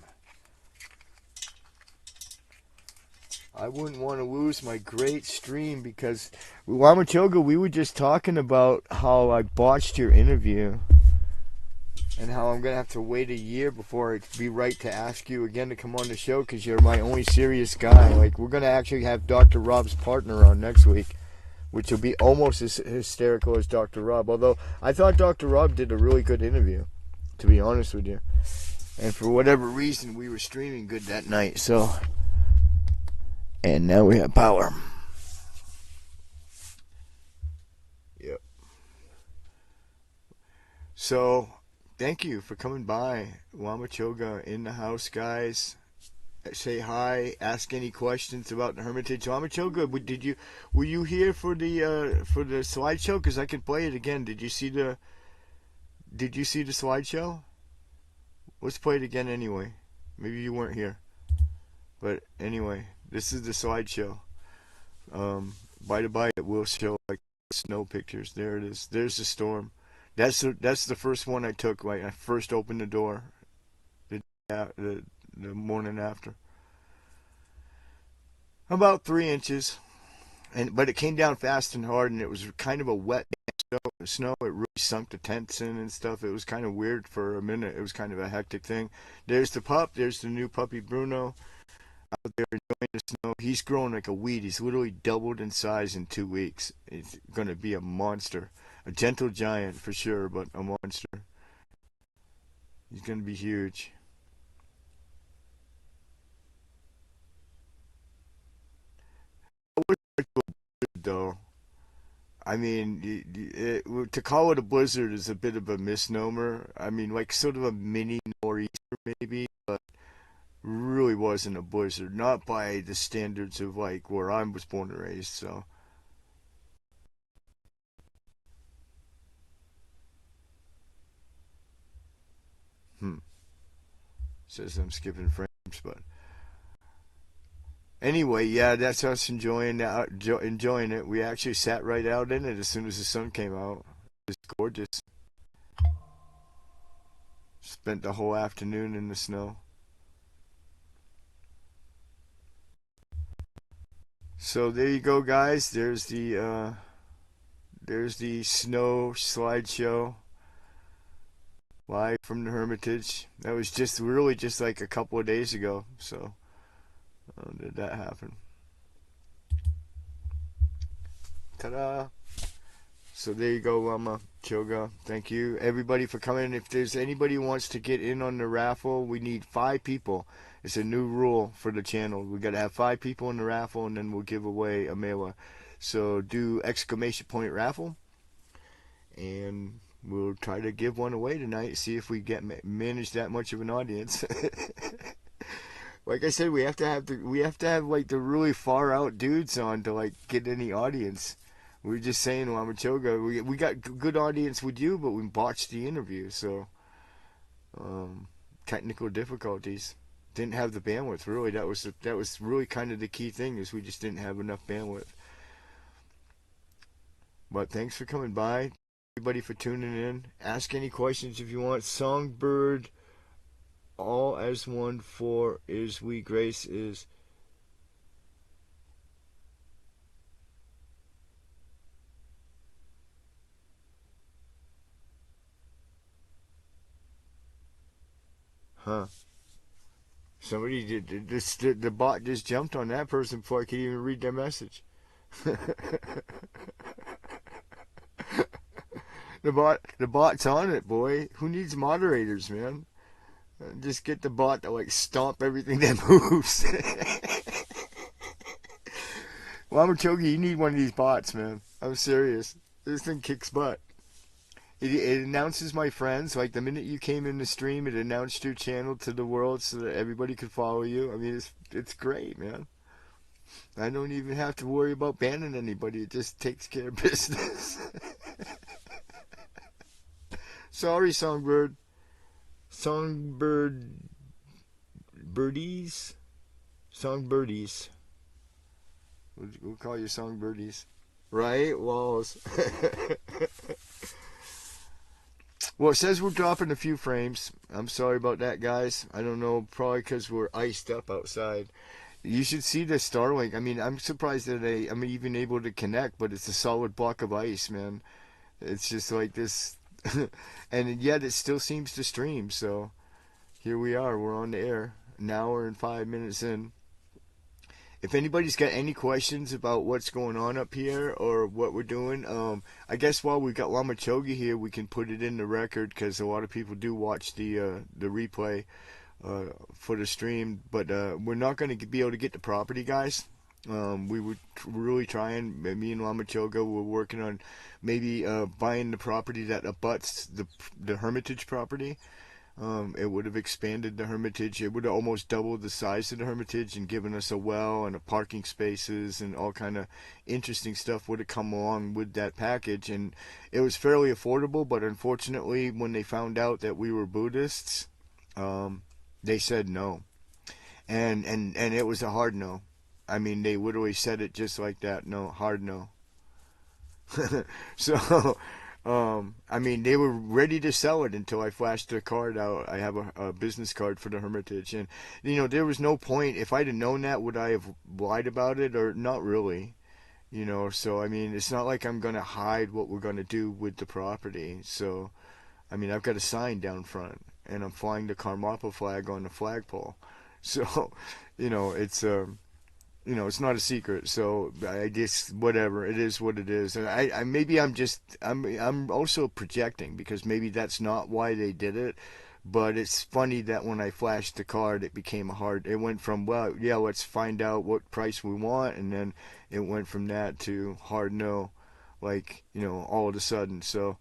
I wouldn't want to lose my great stream because Lama Choga, we were just talking about how I botched your interview and how I'm going to have to wait a year before it'd be right to ask you again to come on the show because you're my only serious guy. Like, we're going to actually have Dr. Rob's partner on next week, which will be almost as hysterical as Dr. Rob. Although, I thought Dr. Rob did a really good interview, to be honest with you. And for whatever reason, we were streaming good that night, so... And now we have power. Yep. So, thank you for coming by. Lama Choga in the house, guys. Say hi. Ask any questions about the Hermitage. Lama Choga, were you here for the slideshow? Because I can play it again. Did you see the slideshow? Let's play it again anyway. Maybe you weren't here. But anyway, this is the slideshow. By the by, it will show like snow pictures. There it is. There's the storm. That's the first one I took. Like I first opened the door, the morning after. About 3 inches, but it came down fast and hard, and it was kind of a wet snow. It really sunk the tents in and stuff. It was kind of weird for a minute. It was kind of a hectic thing. There's the pup. There's the new puppy Bruno. Out there enjoying the snow. He's growing like a weed. He's literally doubled in size in 2 weeks. He's going to be a monster. A gentle giant for sure, but a monster. He's going to be huge. Though, I mean, to call it a blizzard is a bit of a misnomer. I mean, like sort of a mini nor'easter maybe, but really wasn't a blizzard, not by the standards of like where I was born and raised. So says I'm skipping frames, but anyway, yeah, that's us enjoying it. We actually sat right out in it as soon as the sun came out. It was gorgeous. Spent the whole afternoon in the snow. So there you go, guys. There's the snow slideshow. live from the Hermitage. That was just really just like a couple of days ago. So, did that happen? Ta-da! So there you go, Lama Choga. Thank you, everybody, for coming. If there's anybody who wants to get in on the raffle, we need 5 people. It's a new rule for the channel. We got to have 5 people in the raffle, and then we'll give away a mailer. So do ! raffle, and we'll try to give one away tonight. See if we manage that much of an audience. Like I said, we have to have like the really far out dudes on to like get any audience. We were just saying, Lamachoga, we got good audience with you, but we botched the interview, so technical difficulties. Didn't have the bandwidth, really. That was really kind of the key thing, is we just didn't have enough bandwidth. But thanks for coming by, everybody, for tuning in. Ask any questions if you want. Songbird, all as one, for is we, grace is. Huh. Somebody did this. The bot just jumped on that person before I could even read their message. The bot's on it, boy. Who needs moderators, man? Just get the bot to like stomp everything that moves. Lamachogi, you need one of these bots, man. I'm serious. This thing kicks butt. It announces my friends. Like the minute you came in the stream, it announced your channel to the world so that everybody could follow you. I mean, it's great, man. I don't even have to worry about banning anybody. It just takes care of business. Sorry, Songbird. Birdies? Songbirdies. We'll call you Songbirdies. Right? Walls. Well, it says we're dropping a few frames. I'm sorry about that, guys. I don't know, probably because we're iced up outside. You should see the Starlink. I mean, I'm surprised that I'm even able to connect, but it's a solid block of ice, man. It's just like this. And yet it still seems to stream, so here we are. We're on the air. An hour and 5 minutes in. If anybody's got any questions about what's going on up here or what we're doing, I guess while we got Lamachogi here, we can put it in the record, because a lot of people do watch the replay for the stream. But we're not going to be able to get the property, guys. We were really trying. Me and Lamachoga were working on maybe buying the property that abuts the Hermitage property. It would have expanded the Hermitage. It would have almost doubled the size of the Hermitage and given us a well and a parking spaces and all kind of interesting stuff would have come along with that package. And it was fairly affordable, but unfortunately, when they found out that we were Buddhists, they said no. And it was a hard no. I mean, they literally said it just like that. No, hard no. So, I mean, they were ready to sell it until I flashed the card out. I have a business card for the Hermitage. And, you know, there was no point. If I'd have known that, would I have lied about it? Or not really. You know, so, I mean, it's not like I'm going to hide what we're going to do with the property. So, I mean, I've got a sign down front. And I'm flying the Karmapa flag on the flagpole. So, you know, it's it's not a secret. So I guess whatever, it is what it is. And I'm also projecting, because maybe that's not why they did it. But it's funny that when I flashed the card, it became it went from, well, yeah, let's find out what price we want, and then it went from that to hard no, like, all of a sudden. So,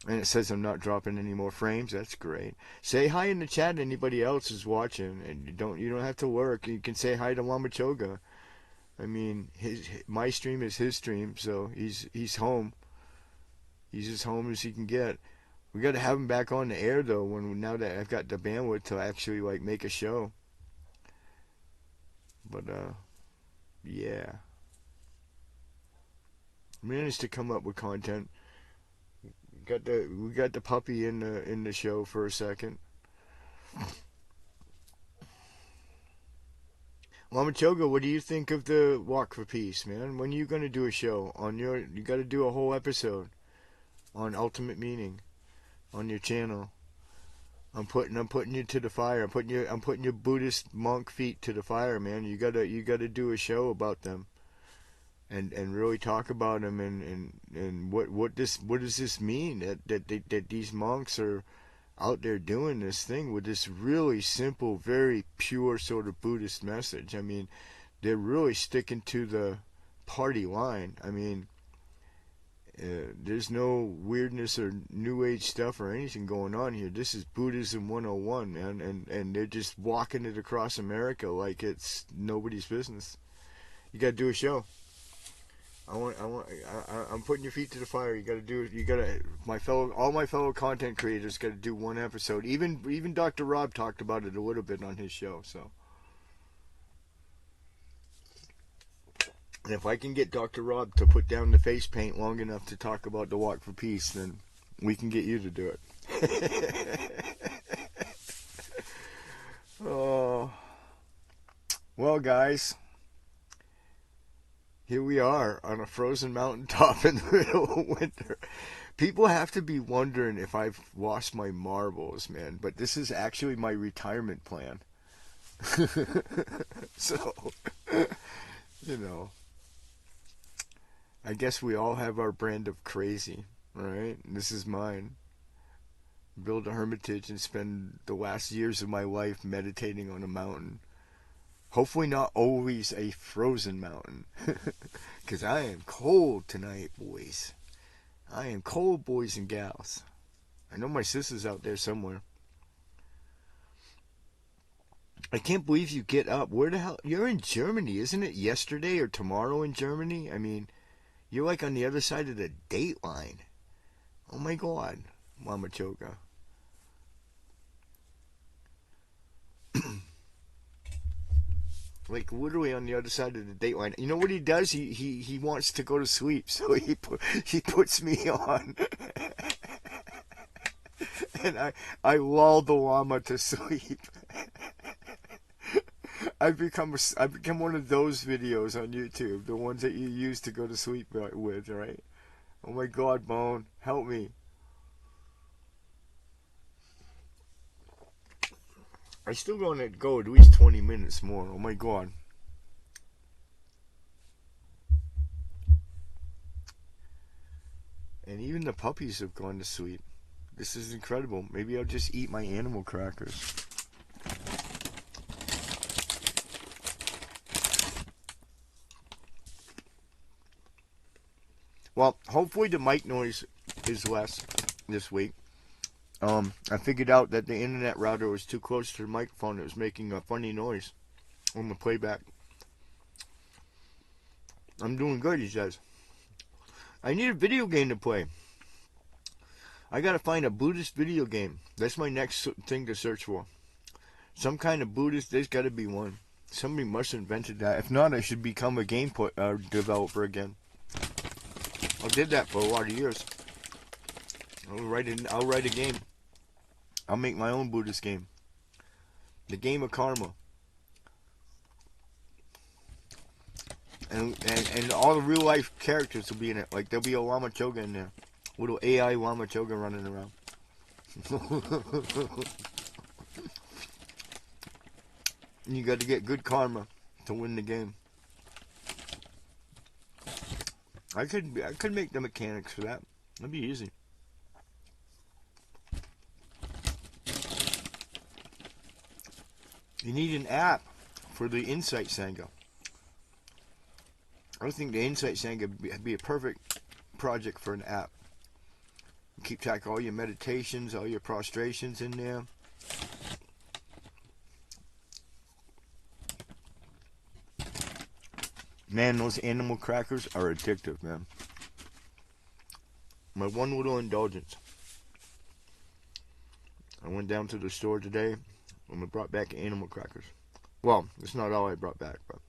and it says I'm not dropping any more frames. That's great. Say hi in the chat to anybody else who's watching, and you don't have to work. You can say hi to Lamachoga. I mean, my stream is his stream, so he's home. He's as home as he can get. We got to have him back on the air though. Now that I've got the bandwidth to actually like make a show. But yeah, managed to come up with content. We got the puppy in the show for a second. Lamachoga, what do you think of the Walk for Peace, man? When are you gonna do a show on you got to do a whole episode on Ultimate Meaning. on your channel. I'm putting you to the fire. I'm putting your Buddhist monk feet to the fire, man. You gotta do a show about them, and really talk about them, and what does this mean that these monks are out there doing this thing with this really simple, very pure sort of Buddhist message. I mean, they're really sticking to the party line. I mean, there's no weirdness or new age stuff or anything going on here. This is Buddhism 101, man, and they're just walking it across America like it's nobody's business. You gotta do a show. I'm putting your feet to the fire. All my fellow content creators gotta do one episode. Even Dr. Rob talked about it a little bit on his show, so. And if I can get Dr. Rob to put down the face paint long enough to talk about the Walk for Peace, then we can get you to do it. Oh. Well, guys, here we are on a frozen mountaintop in the middle of winter. People have to be wondering if I've lost my marbles, man, but this is actually my retirement plan. So, you know, I guess we all have our brand of crazy, right? This is mine. Build a hermitage and spend the last years of my life meditating on a mountain. Hopefully not always a frozen mountain. Because I am cold tonight, boys. I am cold, boys and gals. I know my sister's out there somewhere. I can't believe you get up. Where the hell? You're in Germany, isn't it yesterday or tomorrow in Germany? I mean, you're like on the other side of the date line. Oh my God, Mama Choga. Like literally on the other side of the date line. You know what he does? He wants to go to sleep, so he puts me on, and I lull the llama to sleep. I've become one of those videos on YouTube, the ones that you use to go to sleep with, right? Oh my God, Bone, help me. I still gonna go at least 20 minutes more. Oh my God. And even the puppies have gone to sleep. This is incredible. Maybe I'll just eat my animal crackers. Well, hopefully the mic noise is less this week. I figured out that the internet router was too close to the microphone. It was making a funny noise on the playback. I'm doing good, he says. I need a video game to play. I gotta find a Buddhist video game. That's my next thing to search for. Some kind of Buddhist, there's gotta be one. Somebody must have invented that. If not, I should become a game developer again. I did that for a lot of years. I'll write a game. I'll make my own Buddhist game. The game of karma. And all the real life characters will be in it. Like there'll be a Lama Choga in there. Little AI Lama Choga running around. You got to get good karma to win the game. I could make the mechanics for that. That'd be easy. You need an app for the Insight Sangha. I think the Insight Sangha would be a perfect project for an app. You keep track of all your meditations, all your prostrations in there. Man, those animal crackers are addictive, man. My one little indulgence. I went down to the store today and we brought back animal crackers. Well, it's not all I brought back, but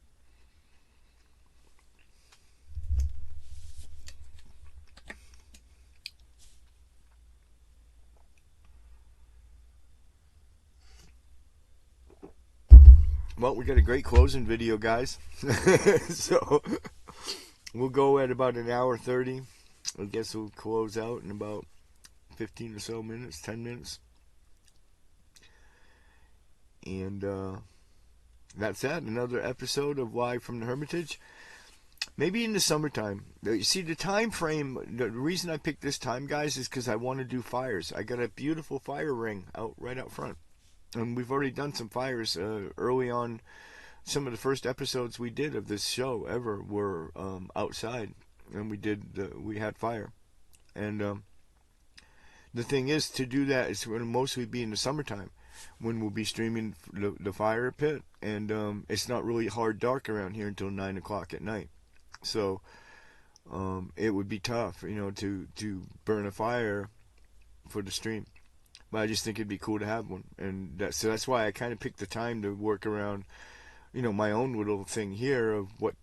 well, we got a great closing video, guys. So we'll go at about an hour 30. I guess we'll close out in about 15 or so minutes, 10 minutes. And that's that. Another episode of Live from the Hermitage. Maybe in the summertime. You see, the time frame, the reason I picked this time, guys, is because I want to do fires. I got a beautiful fire ring right out front. And we've already done some fires early on. Some of the first episodes we did of this show ever were outside. And we had fire. And the thing is, to do that, it's going to mostly be in the summertime, when we'll be streaming the fire pit. And it's not really hard dark around here until 9 o'clock at night. So it would be tough, to burn a fire for the stream. But I just think it'd be cool to have one. And so that's why I kind of picked the time to work around, my own little thing here of what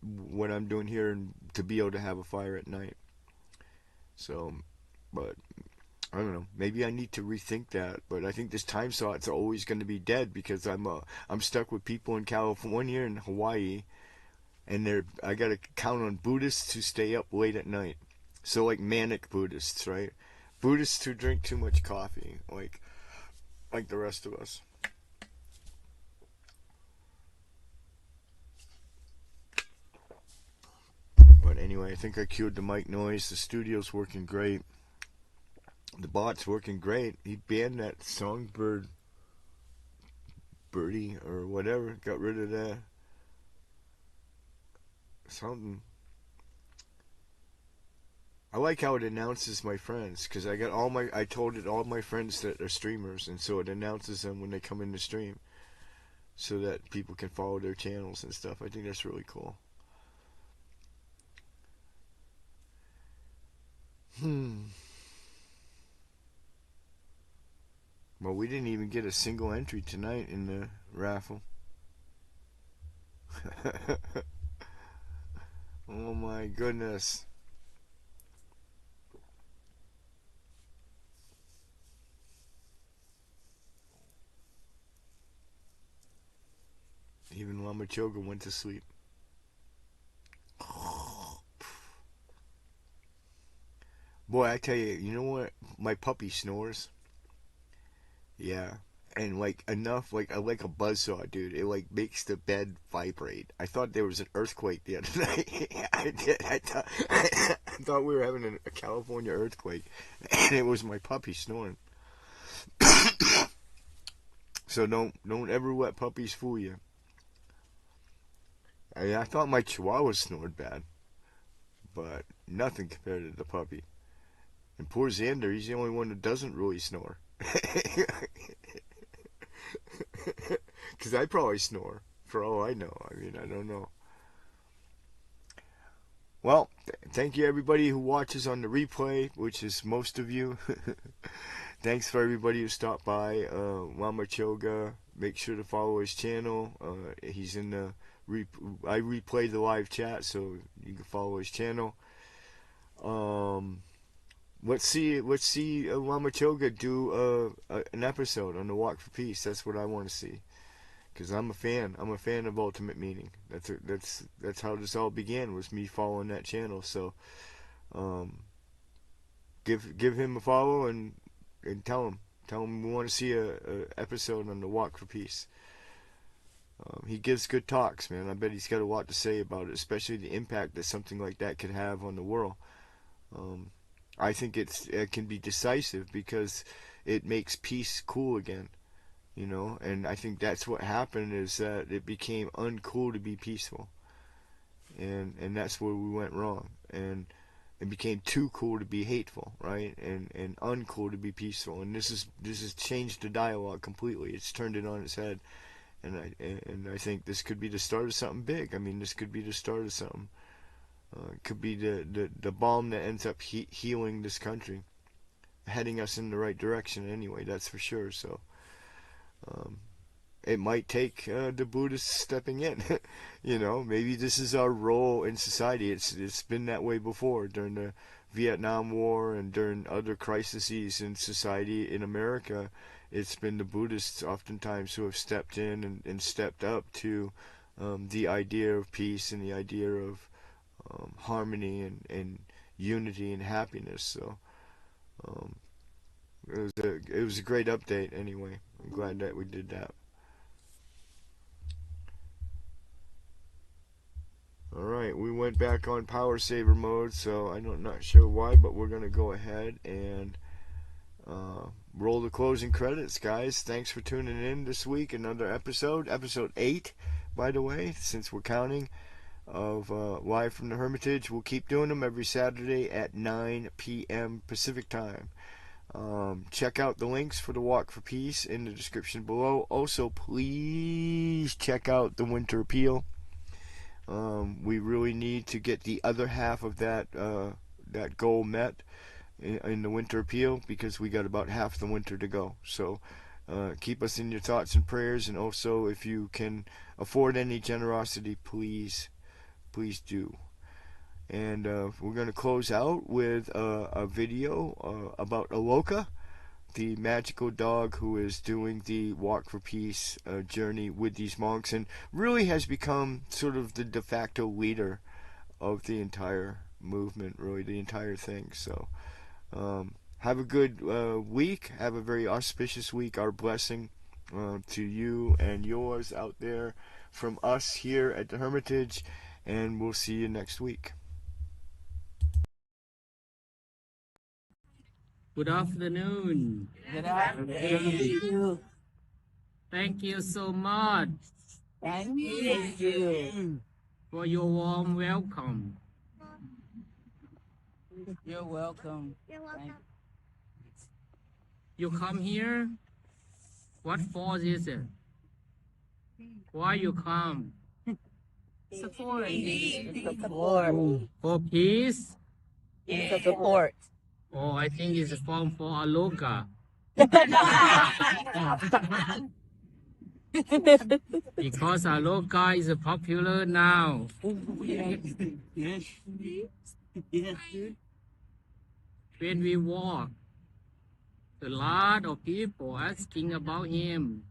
I'm doing here, and to be able to have a fire at night. So, but I don't know. Maybe I need to rethink that. But I think this time slot's always going to be dead, because I'm stuck with people in California and Hawaii, and I got to count on Buddhists who stay up late at night. So like manic Buddhists, right? Buddhists who drink too much coffee, like the rest of us. But anyway, I think I cured the mic noise. The studio's working great. The bot's working great. He banned that songbird birdie or whatever. Got rid of that. Something. I like how it announces my friends, because I told it all my friends that are streamers, and so it announces them when they come in the stream, so that people can follow their channels and stuff. I think that's really cool. Well, we didn't even get a single entry tonight in the raffle. Oh my goodness. Even Lama Choga went to sleep. Boy, I tell you, you know what? My puppy snores. Yeah. And like enough, like I like a buzzsaw, dude. It like makes the bed vibrate. I thought there was an earthquake the other night. I did. I thought we were having a California earthquake, and it was my puppy snoring. So don't ever let puppies fool you. I thought my Chihuahua snored bad, but nothing compared to the puppy. And poor Xander, he's the only one that doesn't really snore. Because I probably snore, for all I know. I mean, I don't know. Well, thank you everybody who watches on the replay, which is most of you. Thanks for everybody who stopped by. Lama Choga, make sure to follow his channel. He's in the I replay the live chat, so you can follow his channel. Let's see Lama Choga do an episode on the Walk for Peace. That's what I want to see, because I'm a fan. I'm a fan of Ultimate Meaning. That's how this all began, was me following that channel. So, give him a follow and tell him we want to see a episode on the Walk for Peace. He gives good talks, man. I bet he's got a lot to say about it, especially the impact that something like that could have on the world. I think it can be decisive, because it makes peace cool again, and I think that's what happened, is that it became uncool to be peaceful, and that's where we went wrong, and it became too cool to be hateful, right, and uncool to be peaceful, and this has changed the dialogue completely. It's turned it on its head. And I think this could be the start of something big. I mean, this could be the start of something. It could be the balm that ends up healing this country, heading us in the right direction anyway, that's for sure. So it might take the Buddhists stepping in. Maybe this is our role in society. It's been that way before, during the Vietnam War and during other crises in society in America. It's been the Buddhists oftentimes who have stepped in and stepped up to the idea of peace and the idea of harmony and unity and happiness. So it was a great update anyway. I'm glad that we did that. Alright, we went back on power saver mode, so I'm not sure why, but we're going to go ahead and roll the closing credits, guys. Thanks for tuning in this week. Another episode 8, by the way, since we're counting, of Live from the Hermitage. We'll keep doing them every Saturday at 9 p.m. Pacific time. Check out the links for the Walk for Peace in the description below. Also, please check out the Winter Appeal. We really need to get the other half of that goal met in the Winter Appeal, because we got about half the winter to go. So keep us in your thoughts and prayers, and also if you can afford any generosity, please do. And we're going to close out with a video about Aloka, the magical dog who is doing the Walk for Peace journey with these monks, and really has become sort of the de facto leader of the entire movement, really the entire thing. So have a good week. Have a very auspicious week. Our blessing to you and yours out there from us here at the Hermitage, and we'll see you next week. Good afternoon. Good afternoon. Thank you so much Thank you. for your warm welcome. You're welcome. Thank You come here? What for is it? Why you come? Support. Support. For peace? It's a support. Oh, I think it's a form for Aloka. Because Aloka is popular now. When we walk, a lot of people asking about him.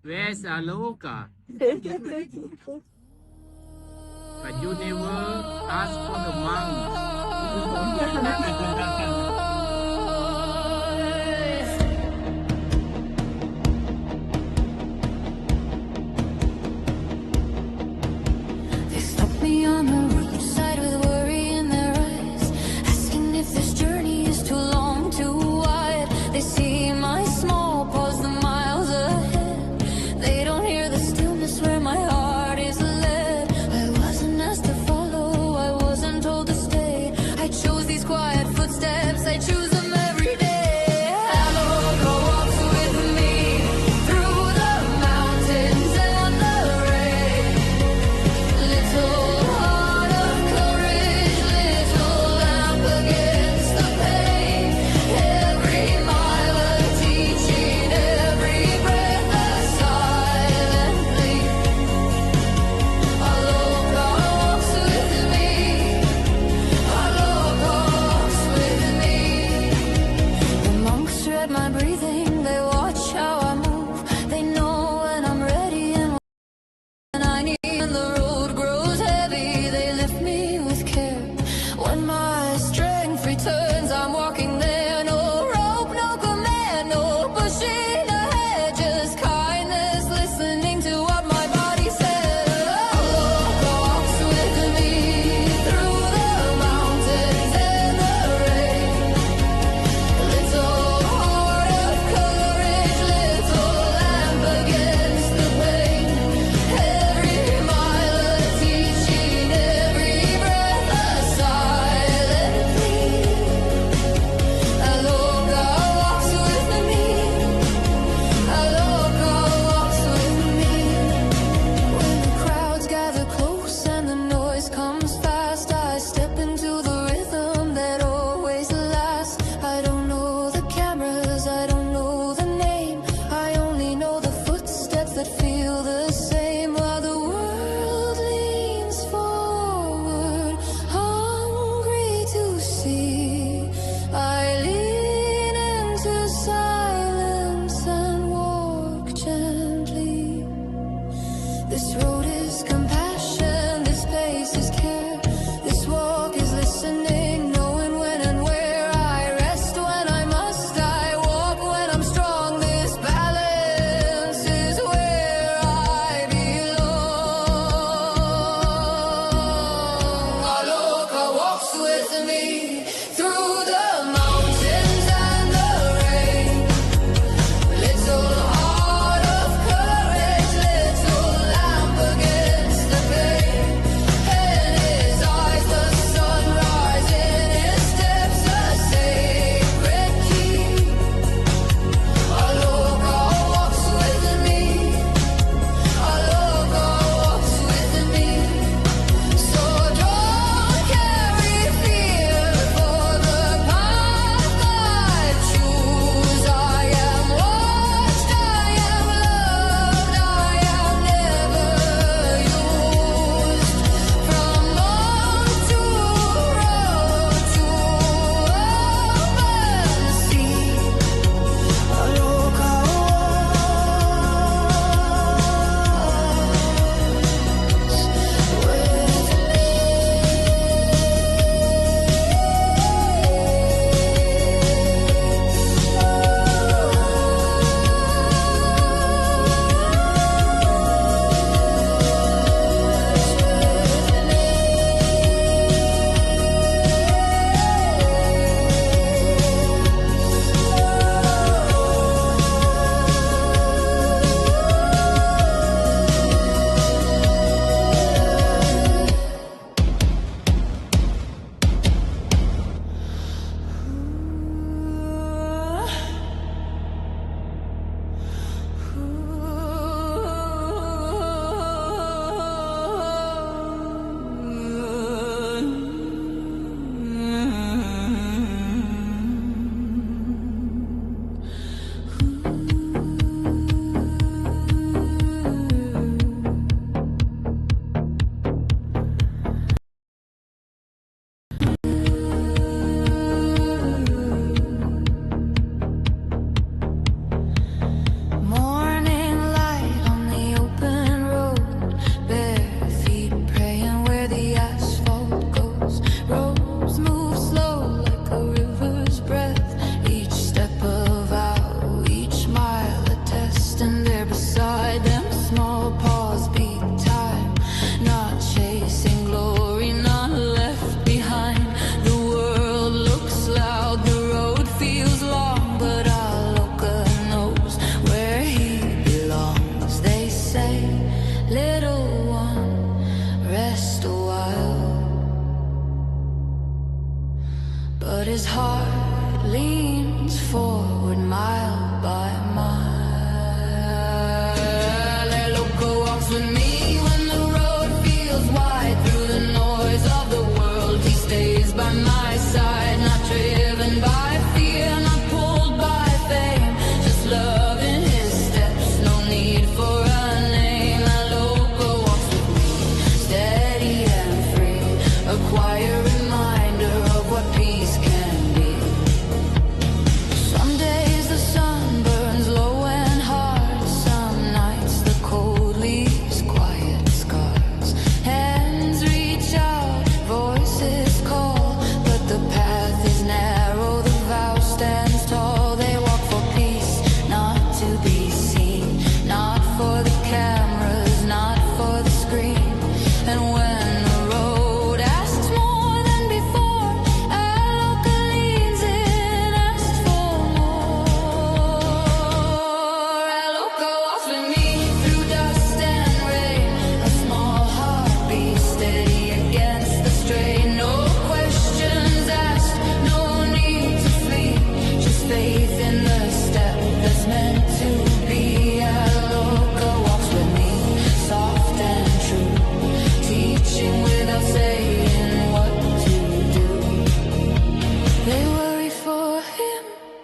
Where's Aloka? But you never ask for the monks. They stopped me on the roadside with worry in their eyes, asking if this journey is too long, too wide. They see my small paws, the miles ahead. They don't hear the stillness where my heart is led. I wasn't asked to follow, I wasn't told to stay. I chose these quiet footsteps. I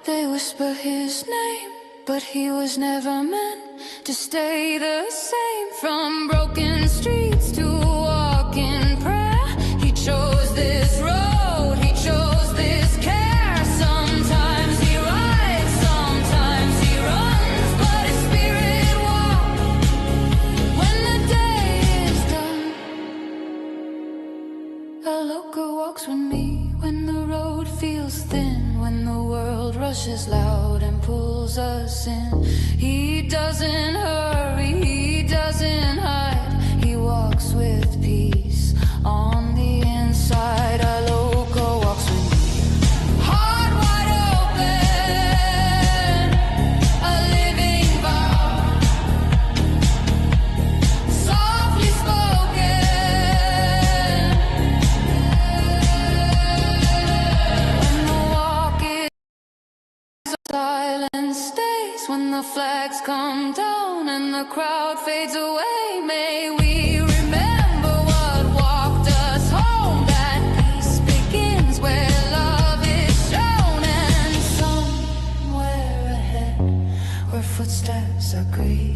They whisper his name, but he was never meant to stay the same. From broken streets to walk in prayer, he chose this road, he chose this care. Sometimes he rides, sometimes he runs, but his spirit walks when the day is done. A local walks with me when the road feels thin, when the world rushes loud and pulls us in. He doesn't hurry, he doesn't hide, he walks with peace on the inside. A local walks with me, heart wide open, a living vow, softly spoken. When the walk is silence stays, when the flags come down and the crowd fades away, may we remember what walked us home. That peace begins where love is shown, and somewhere ahead, where footsteps agree,